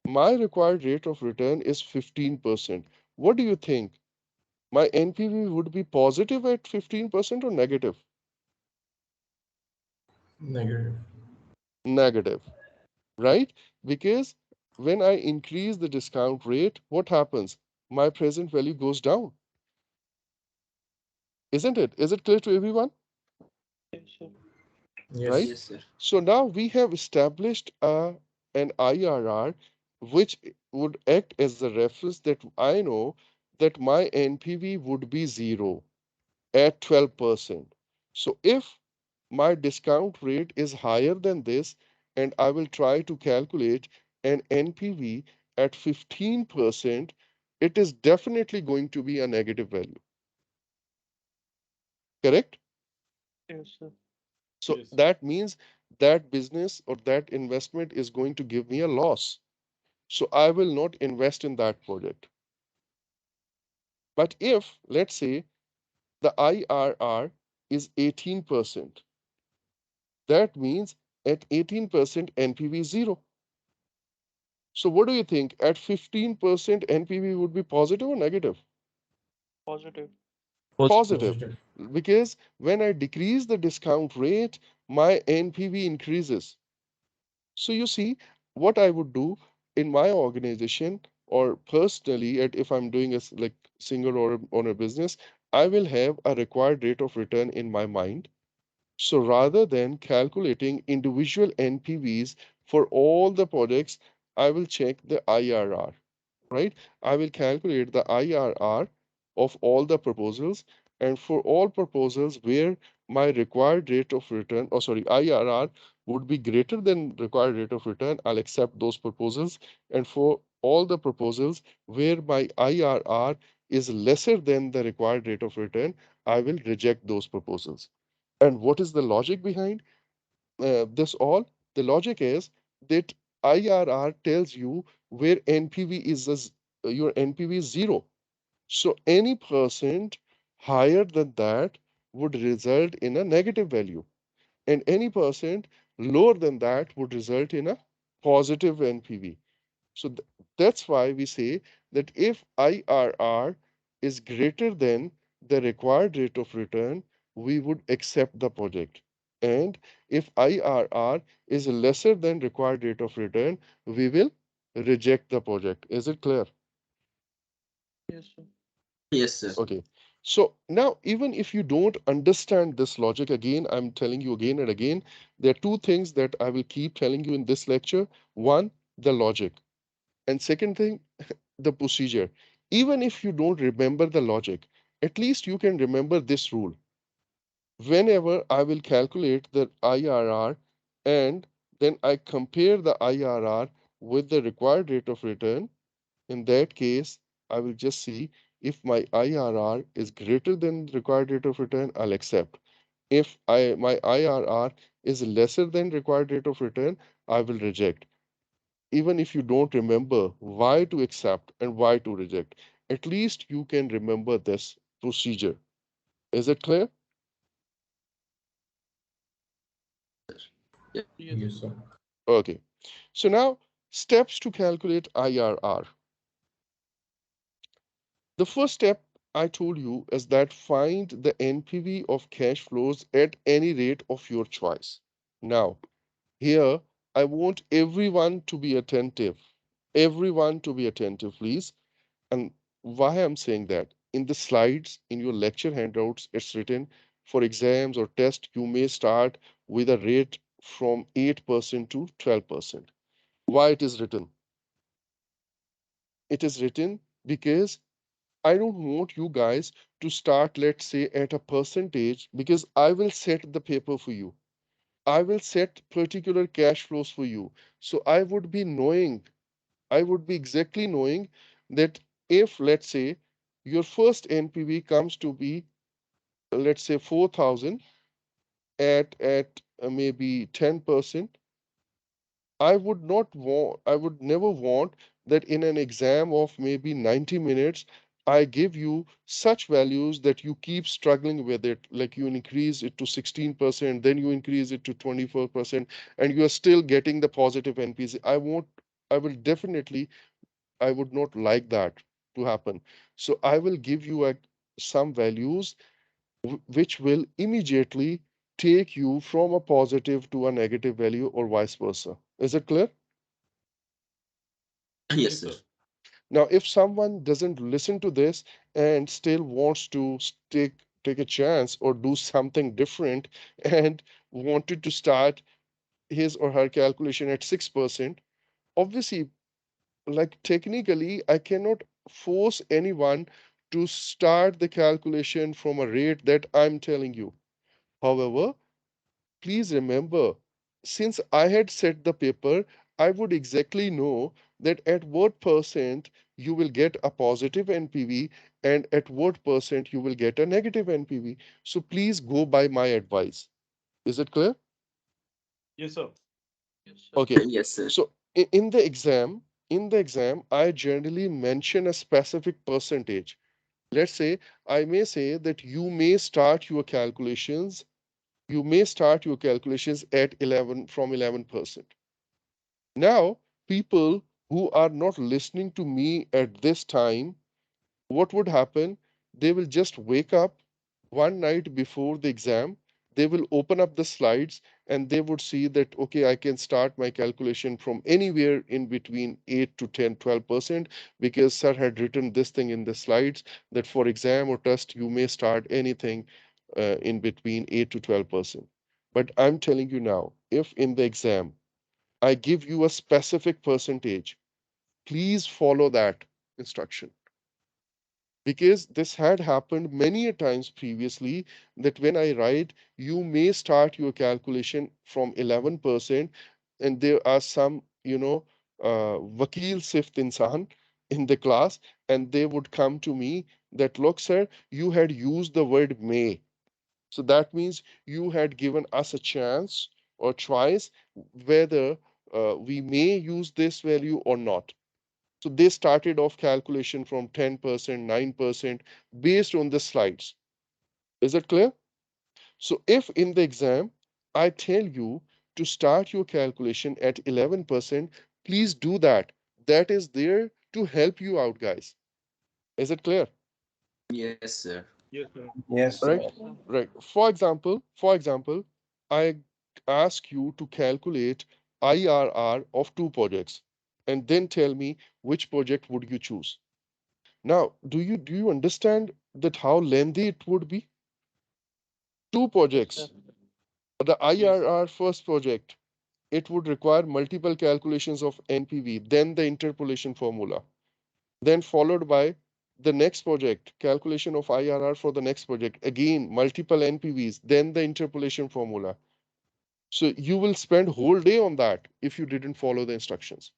my required rate of return is 15%. What do you think? My NPV would be positive at 15% or negative? Negative. Negative, right? Because when I increase the discount rate, what happens? My present value goes down, isn't it? Is it clear to everyone? Yes, sir. Yes. Right? Yes, sir. So now we have established an IRR which would act as the reference that I know that my NPV would be zero at 12%. So if my discount rate is higher than this, and I will try to calculate an NPV at 15%, it is definitely going to be a negative value, correct? Yes, sir. So that means that business or that investment is going to give me a loss. So I will not invest in that project. But if, let's say, the IRR is 18%, that means at 18% NPV is zero. So what do you think? At 15% NPV would be positive or negative? Positive. Positive. Positive. Positive. Because when I decrease the discount rate, my NPV increases. So you see, what I would do in my organization or personally, if I'm doing like single or on a business, I will have a required rate of return in my mind. So rather than calculating individual NPVs for all the projects, I will check the IRR, right? I will calculate the IRR of all the proposals, and for all proposals where my required rate of return, or sorry, IRR would be greater than required rate of return, I'll accept those proposals. And for all the proposals where my IRR is lesser than the required rate of return, I will reject those proposals. And what is the logic behind this all? The logic is that IRR tells you where NPV is your NPV is zero. So any percent higher than that would result in a negative value, and any percent lower than that would result in a positive NPV. So that's why we say that if IRR is greater than the required rate of return, we would accept the project. And if IRR is lesser than required rate of return, we will reject the project. Is it clear? Yes, sir. Yes, sir. Okay. So now, even if you don't understand this logic, again, I'm telling you again and again, there are two things that I will keep telling you in this lecture. One, the logic. And second thing, the procedure. Even if you don't remember the logic, at least you can remember this rule. Whenever I will calculate the IRR and then I compare the IRR with the required rate of return, in that case, I will just see if my IRR is greater than required rate of return, I'll accept. If my IRR is lesser than required rate of return, I will reject. Even if you don't remember why to accept and why to reject, at least you can remember this procedure. Is it clear? Yes, Yes, sir. sir. Okay. So now, steps to calculate IRR. The first step I told you is that find the NPV of cash flows at any rate of your choice. Now, here I want everyone to be attentive. Everyone to be attentive, please. And why I'm saying that? In the slides, in your lecture handouts, it's written for exams or tests, you may start with a rate from 8% to 12%. Why it is written? It is written because I don't want you guys to start, let's say, at a percentage, because I will set the paper for you. I will set particular cash flows for you. So I would be exactly knowing that if, let's say, your first NPV comes to be, let's say, 4,000 at maybe 10%, I would never want that in an exam of maybe 90 minutes, I give you such values that you keep struggling with it, like you increase it to 16%, then you increase it to 24%, and you are still getting the positive NPC. I will definitely, I would not like that to happen. So I will give you some values which will immediately take you from a positive to a negative value or vice versa. Is it clear? Yes, Yes, sir. sir. Now, if someone doesn't listen to this and still wants to take a chance or do something different and wanted to start his or her calculation at 6%, obviously, like technically, I cannot force anyone to start the calculation from a rate that I'm telling you. However, please remember, since I had set the paper, I would exactly know that at what percent you will get a positive NPV and at what percent you will get a negative NPV. So please go by my advice. Is it clear? Yes, sir. Yes, sir. Okay. Yes, sir. So in the exam, I generally mention a specific percentage. Let's say I may say that you may start your calculations at 11 from 11%. Now, people who are not listening to me at this time, what would happen? They will just wake up one night before the exam. They will open up the slides and they would see that, okay, I can start my calculation from anywhere in between 8 to 10, 12%, because sir had written this thing in the slides that for exam or test, you may start anything in between 8 to 12%. But I'm telling you now, if in the exam I give you a specific percentage, please follow that instruction, because this had happened many a times previously that when I write, you may start your calculation from 11%, and there are some, vakil sift insan in the class, and they would come to me that, look, sir, you had used the word may. So that means you had given us a chance or choice whether we may use this value or not. So they started off calculation from 10%, 9% based on the slides. Is it clear? So if in the exam I tell you to start your calculation at 11%, please do that. That is there to help you out, guys. Is it clear? Yes, sir. Yes, sir. Yes, Right? sir. Yes, sir. Right. For example, I ask you to calculate IRR of two projects and then tell me which project would you choose. Now, do you understand that how lengthy it would be? Two Yes, sir. projects. The Yes. IRR first project, it would require multiple calculations of NPV, then the interpolation formula, then followed by the next project, calculation of IRR for the next project, again multiple NPVs, then the interpolation formula. So you will spend whole day on that if you didn't follow the instructions.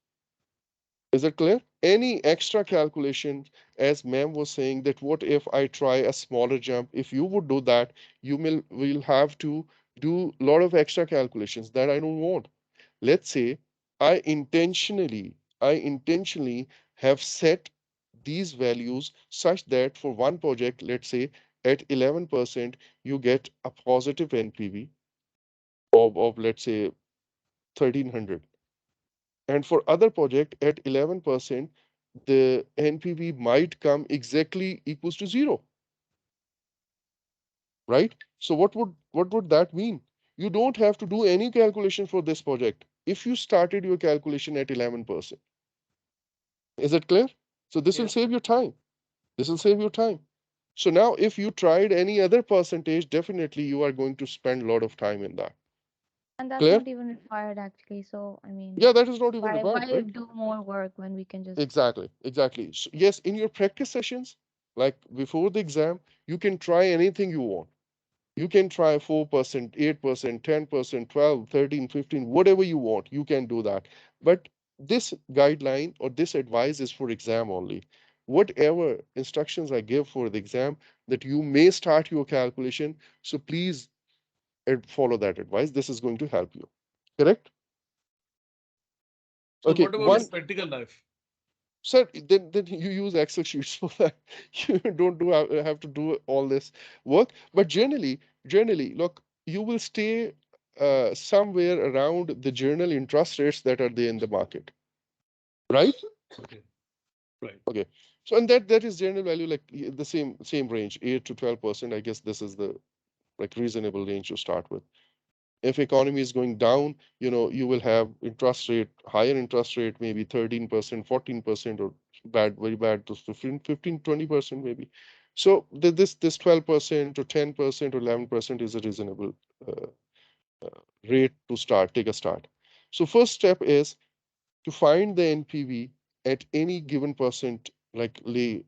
Is it clear? Any extra calculation, as ma'am was saying, that what if I try a smaller jump? If you would do that, will have to do a lot of extra calculations that I don't want. Let's say I intentionally have set these values such that for one project, let's say at 11%, you get a positive NPV of let's say 1300. And for other project at 11%, the NPV might come exactly equals to zero, right? So what would that mean? You don't have to do any calculation for this project if you started your calculation at 11%. Is it clear? So this will Yes, save your time. This will save your time. So now if you tried any other percentage, definitely you are going to spend a lot of time in that. And that's Clear? not even required actually. So, I mean, Yeah, that is not even required, why right? do more work when we can just Exactly, exactly. So yes, in your practice sessions, like before the exam, you can try anything you want. You can try 4%, 8%, 10%, 12, 13, 15, whatever you want. You can do that. But this guideline or this advice is for exam only. Whatever instructions I give for the exam, that you may start your calculation. So please follow that advice. This is going to help you. Correct? So Okay, what about in one, Yes. practical life? sir, then you use Excel sheets for that. You don't have to do all this work. But generally, look, you will stay somewhere around the journal interest rates that are there in the market, right? Okay, right. Okay. So and that is general value, like the same range, 8 to 12%. I guess this is the like reasonable range to start with. If economy is going down, you will have higher interest rate, maybe 13%, 14%, or very bad to 15, 20% maybe. So this 12% to 10% or 11% is a reasonable uh, rate to take a start. So first step is to find the NPV at any given percent, like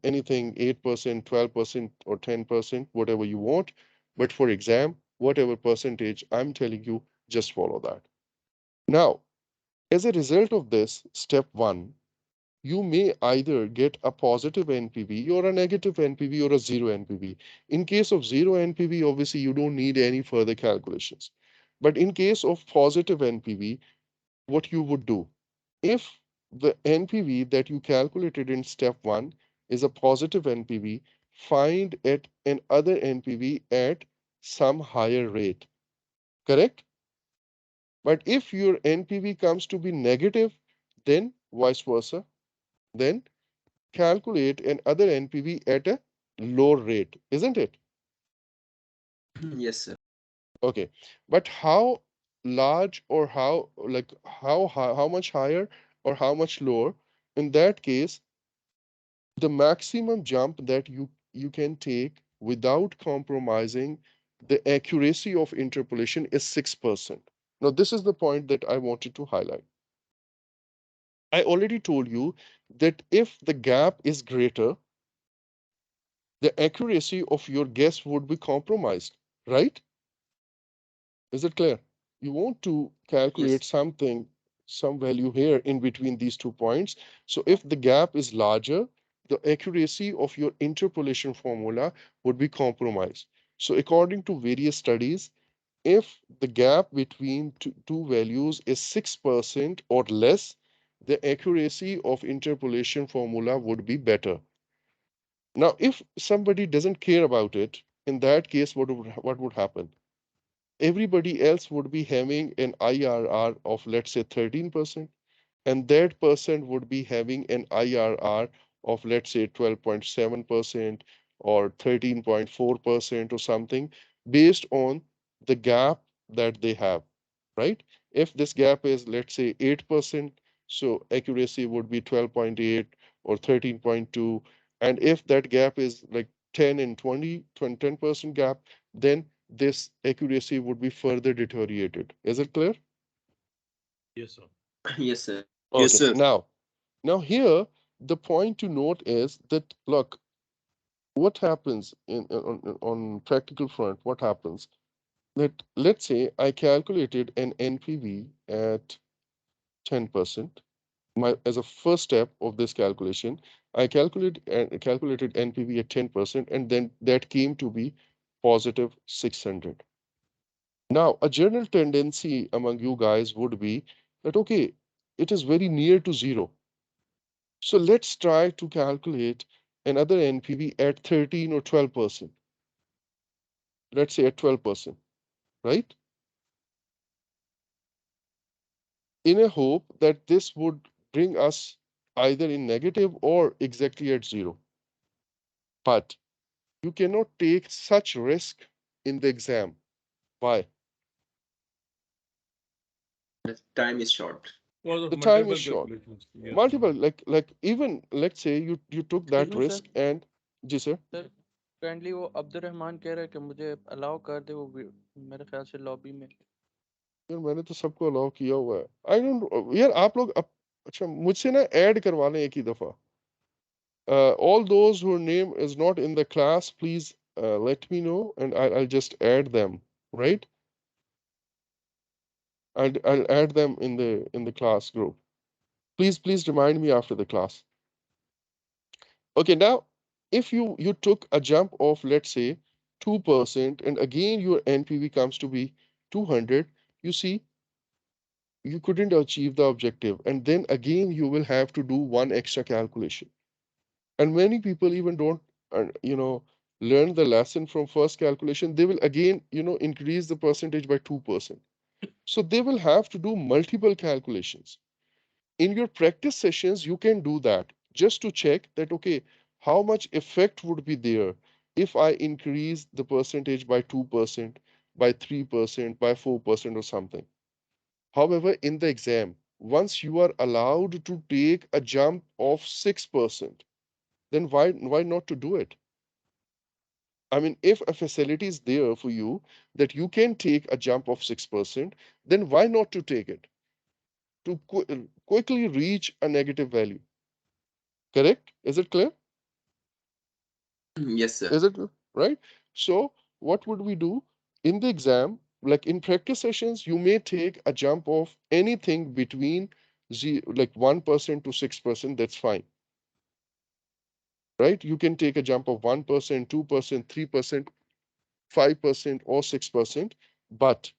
anything 8%, 12%, or 10%, whatever you want. But for exam, whatever percentage I'm telling you, just follow that. Now, as a result of this, step one, you may either get a positive NPV or a negative NPV or a zero NPV. In case of zero NPV, obviously you don't need any further calculations. But in case of positive NPV, what you would do, if the NPV that you calculated in step one is a positive NPV, find it another NPV at some higher rate, correct? But if your NPV comes to be negative, then vice versa, then calculate another NPV at a lower rate, isn't it? Yes, sir. Okay, but how large or how much higher or how much lower? In that case, the maximum jump that you can take without compromising the accuracy of interpolation is 6%. Now, this is the point that I wanted to highlight. I already told you that if the gap is greater, the accuracy of your guess would be compromised, right? Is it clear? You want to calculate Yes. something, some value here in between these 2 points. So if the gap is larger, the accuracy of your interpolation formula would be compromised. So according to various studies, if the gap between two values is 6% or less, the accuracy of interpolation formula would be better. Now, if somebody doesn't care about it, in that case, what would happen? Everybody else would be having an IRR of, let's say, 13%, and that person would be having an IRR of, let's say, 12.7% or 13.4% or something, based on the gap that they have, right? If this gap is, let's say, 8%, so accuracy would be 12.8 or 13.2. And if that gap is like 10 and 10% gap, then this accuracy would be further deteriorated. Is it clear? Yes, sir. Yes, sir. Yes, Okay, sir. now here the point to note is that, look, what happens on practical front, what happens? Let's say I calculated an NPV at 10%. As a first step of this calculation, I calculated NPV at 10%, and then that came to be positive 600. Now, a general tendency among you guys would be that, okay, it is very near to zero. So let's try to calculate another NPV at 13 or 12%. Let's say at 12%, right? In a hope that this would bring us either in negative or exactly at zero. But you cannot take such risk in the exam. Why? The time is short. Because of The time is multiple short. calculations. Yeah. Multiple, like even let's say you took excuse that me sir risk and, जी sir, sir kindly वो अब्दुल रहमान कह रहा है कि मुझे allow कर दे वो मेरे ख्याल से लॉबी में यार मैंने तो सबको अलाउ किया हुआ है। आई डोंट यार, आप लोग अच्छा मुझसे ना ऐड करवा लें एक ही दफा। All those whose name is not in the class, please let me know, and I'll just add them, right? I'll add them in the class group. Please remind me after the class. Okay, now if you took a jump of, let's say, 2%, and again your NPV comes to be 200, you see, you couldn't achieve the objective. And then again, you will have to do one extra calculation. And many people even don't, learn the lesson from first calculation. They will again, increase the percentage by 2%. So they will have to do multiple calculations. In your practice sessions, you can do that just to check that, okay, how much effect would be there if I increase the percentage by 2%, by 3%, by 4% or something. However, in the exam, once you are allowed to take a jump of 6%, then why not to do it? I mean, if a facility is there for you that you can take a jump of 6%, then why not to take it? To quickly reach a negative value. Correct? Is it clear? Yes, sir. Is it right? So, what would we do in the exam? Like in practice sessions, you may take a jump of anything between like 1% to 6%. That's fine, right? You can take a jump of 1%, 2%, 3%, 5%, or 6%. But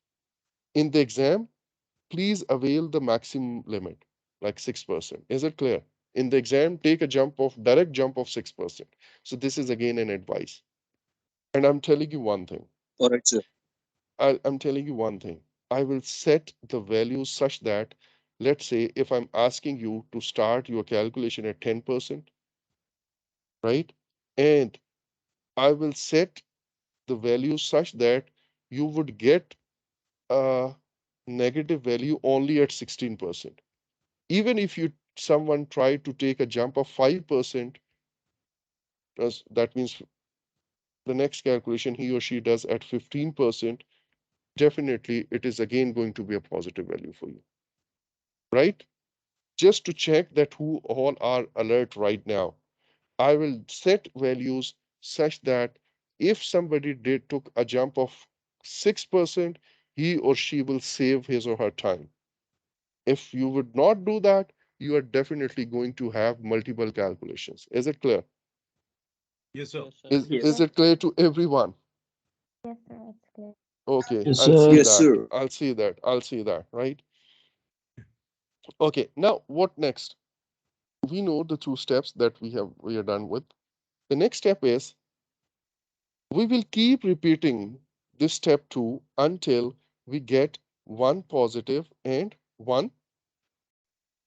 in the exam, please avail the maximum limit, like 6%. Is it clear? In the exam, take a direct jump of 6%. So this is again an advice. And I'm telling you one thing. All right, sir. I'm telling you one thing. I will set the value such that, let's say, if I'm asking you to start your calculation at 10%, right? And I will set the value such that you would get a negative value only at 16%. Even if someone tried to take a jump of 5%, that means the next calculation he or she does at 15%, definitely it is again going to be a positive value for you, right? Just to check that who all are alert right now, I will set values such that if somebody did took a jump of 6%, he or she will save his or her time. If you would not do that, you are definitely going to have multiple calculations. Is it clear? Yes, sir. Yes, sir. Is Yes. Yes, it clear to everyone? yes, sir, it's clear. Okay, Yes, I'll see sir. Yes, that. sir. I'll see that. I'll see that, right? Okay, now what next? We know the two steps that we are done with. The next step is we will keep repeating this step 2 until we get one positive and one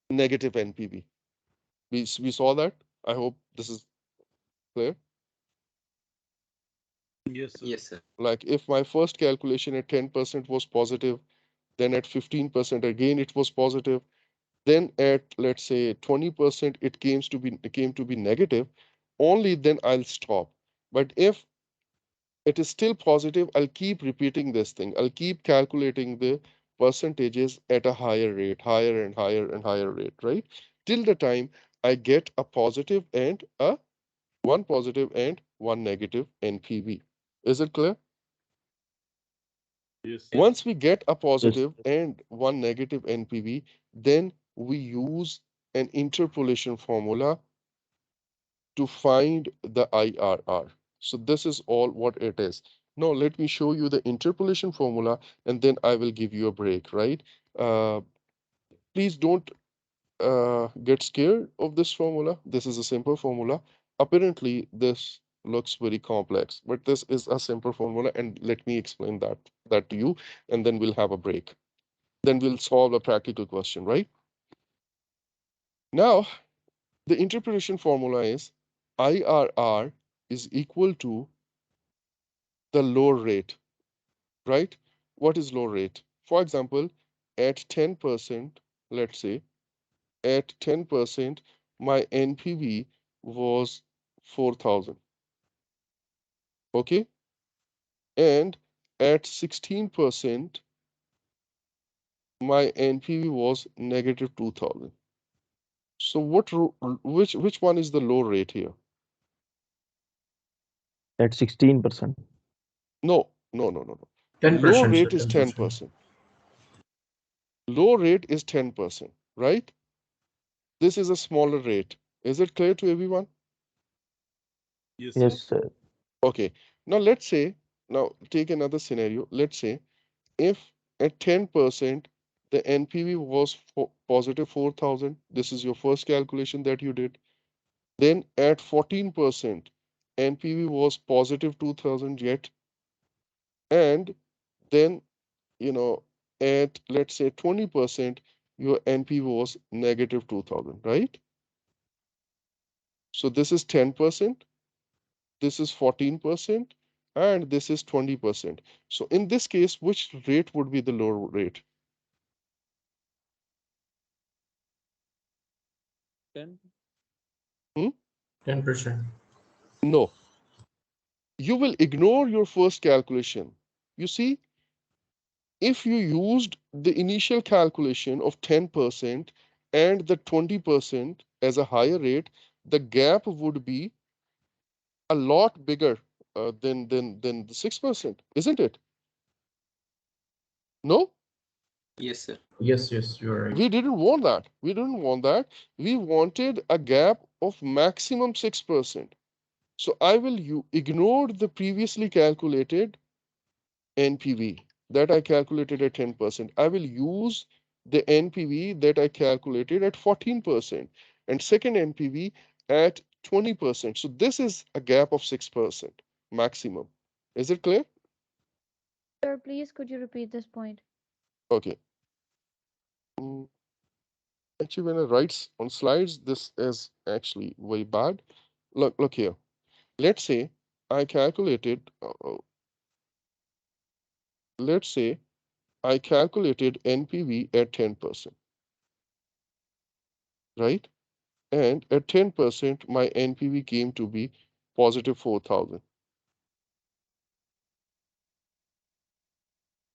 negative NPV. We saw that. I hope this is clear. Yes, sir. Yes, sir. Like if my first calculation at 10% was positive, then at 15% again it was positive, then at let's say 20% it came to be negative, only then I'll stop. But if it is still positive, I'll keep repeating this thing. I'll keep calculating the percentages at a higher rate, higher and higher and higher rate, right? Till the time I get a positive and a one positive and one negative NPV. Is it clear? Yes, sir. Yes. Once we get a Yes. positive and one negative NPV, then we use an interpolation formula to find the IRR. So this is all what it is. Now let me show you the interpolation formula and then I will give you a break, right? Uh, please don't get scared of this formula. This is a simple formula. Apparently, this looks very complex, but this is a simple formula and let me explain that to you and then we'll have a break. Then we'll solve a practical question, right? Now, the interpolation formula is IRR is equal to the low rate, right? What is low rate? For example, at 10%, let's say, at 10%, my NPV was 4,000, okay? And at 16%, my NPV was negative 2,000. So which one is the low rate here? At 16%. No, no, no, no, no. Low 10%, sir. rate is 10%. 10%. Low rate is 10%, right? This is a smaller rate. Is it clear to everyone? Yes, Yes, sir. sir. Okay. Now let's say, now take another scenario. Let's say if At 10%, the NPV was positive 4,000. This is your first calculation that you did. Then at 14%, NPV was positive 2,000 yet. And then, you know, at let's say 20%, your NPV was negative 2,000, right? So this is 10%, this is 14%, and this is 20%. So in this case, which rate would be the lower rate? 10. Hmm? 10%. No, you will ignore your first calculation. You see, if you used the initial calculation of 10% and the 20% as a higher rate, the gap would be a lot bigger than the 6%, isn't it? No, Yes, sir. Yes, yes, you're right. we didn't want that. We didn't want that. We wanted a gap of maximum 6%. So I will ignore the previously calculated NPV that I calculated at 10%. I will use the NPV that I calculated at 14% and second NPV at 20%. So this is a gap of 6% maximum. Is it clear? Sir, please could you repeat this point? Okay. Mm, Actually, when I write on slides, this is actually very bad. Look here. Let's say I calculated, let's say I calculated NPV at 10%, right? And at 10%, my NPV came to be positive 4,000.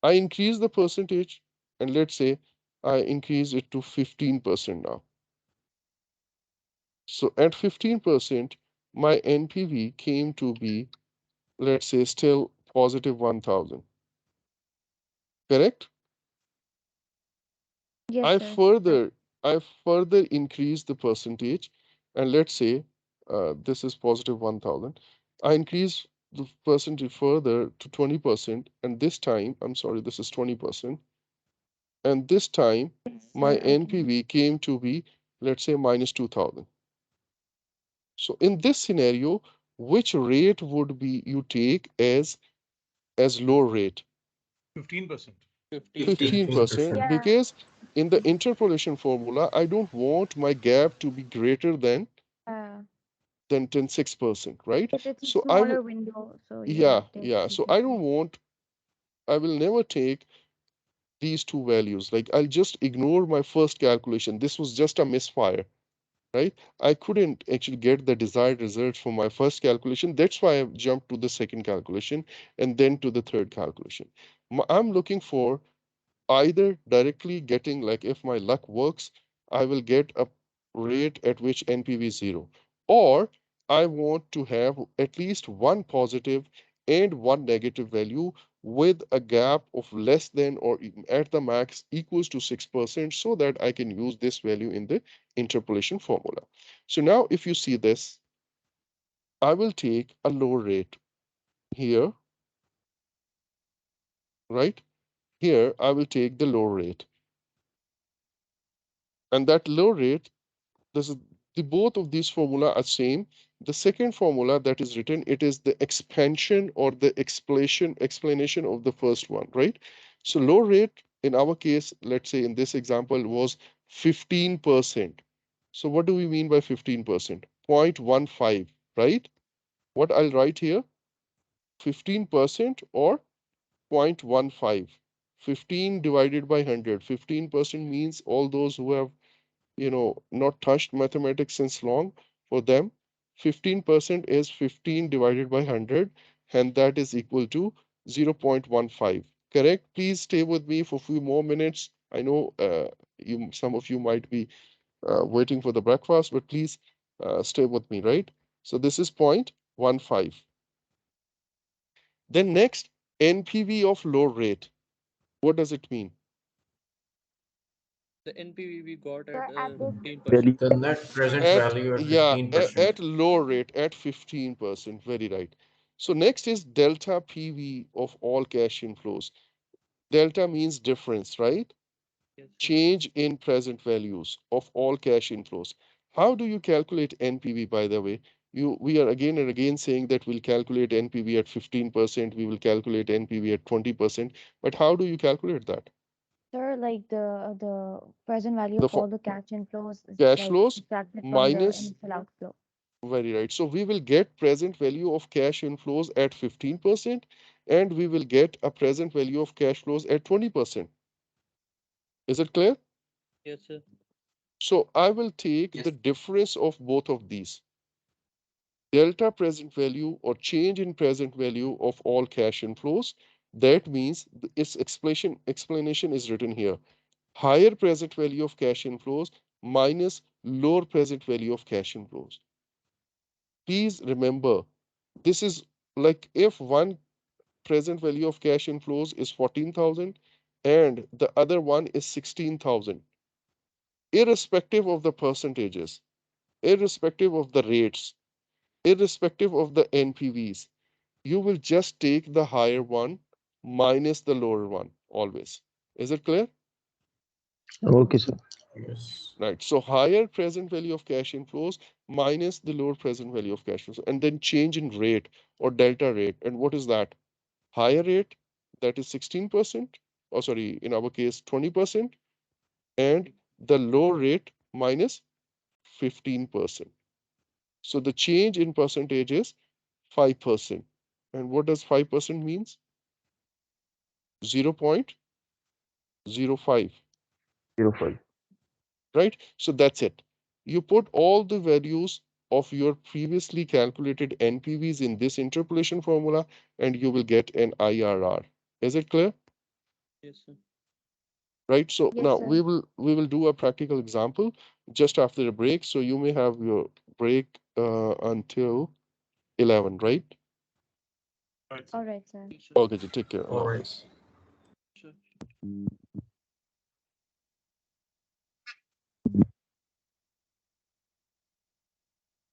I increase the percentage, and let's say I increase it to 15% now. So at 15%, my NPV came to be, let's say, still positive 1,000. Correct? Yes, I sir. Correct. further I further increase the percentage, and let's say this is positive 1,000. I increase the percentage further to 20%, and this time, I'm sorry, this is 20%, and this time Yes, my sir, I can. NPV came to be, let's say, minus 2,000. So in this scenario, which rate would be you take as low rate? 15%. 15%. 15%, 15%. Yeah. because in the interpolation formula, I don't want my gap to be greater Uh, than 6%, right? yes, it's a So I will, smaller window, so you yeah, would take yeah. So I don't 15%. want, I will never take these two values. Like I'll just ignore my first calculation. This was just a misfire, right? I couldn't actually get the desired results from my first calculation. That's why I jumped to the second calculation and then to the third calculation. I'm looking for either directly getting, like if my luck works, I will get a rate at which NPV is 0, or I want to have at least one positive and one negative value with a gap of less than or at the max equals to 6% so that I can use this value in the interpolation formula. So now if you see this, I will take a low rate here, right? Here I will take the low rate, and that low rate, this is the both of these formula are same. The second formula that is written, it is the expansion or the explanation of the first one, right? So low rate in our case, let's say in this example was 15%. So what do we mean by 15%? 0.15, right? What I'll write here, 15% or 0.15. 15 divided by 100. 15% means all those who have not touched mathematics since long, for them, 15% is 15 divided by 100, and that is equal to 0.15. Correct? Please stay with me for a few more minutes. I know some of you might be waiting for the breakfast, but please stay with me, right? So this is 0.15. Then next, NPV of low rate. What does it mean? The NPV we got at Sir, at this 15%. Value. The net present At, value at yeah, 15%. at low rate, at 15%, very right. So next is delta PV of all cash inflows. Delta means difference, right? Yes, sir. Change in present values of all cash inflows. How do you calculate NPV, by the way? We are again and again saying that we'll calculate NPV at 15%, we will calculate NPV at 20%, but how do you calculate that? Sir, like the present value The of all the cash inflows is cash like flows subtracted from the minus, initial outflow. very right. So we will get present value of cash inflows at 15%, and we will get a present value of cash flows at 20%. Is it clear? Yes, sir. So I will take the Yes. difference of both of these. Delta present value or change in present value of all cash inflows. That means its explanation is written here. Higher present value of cash inflows minus lower present value of cash inflows. Please remember, this is like if one present value of cash inflows is 14,000 and the other one is 16,000, irrespective of the percentages, irrespective of the rates, irrespective of the NPVs, you will just take the higher one minus the lower one always. Is it clear? Okay, sir. Yes. Right. So higher present value of cash inflows minus the lower present value of cash flows, and then change in rate or delta rate. And what is that? Higher rate, that is 16%, or sorry, in our case, 20%, and the low rate minus 15%. So the change in percentage is 5%. And what does 5% means? 0.05, 05. right? So that's it. You put all the values of your previously calculated NPVs in this interpolation formula, and you will get an IRR. Is it clear? Yes, sir. Right? So Yes, now sir. we will do a practical example just after a break. So you may have your break until 11, right? Right. All right, sir. Yes, sir. Okay, so take care. All Allah right. Hafiz. Sure.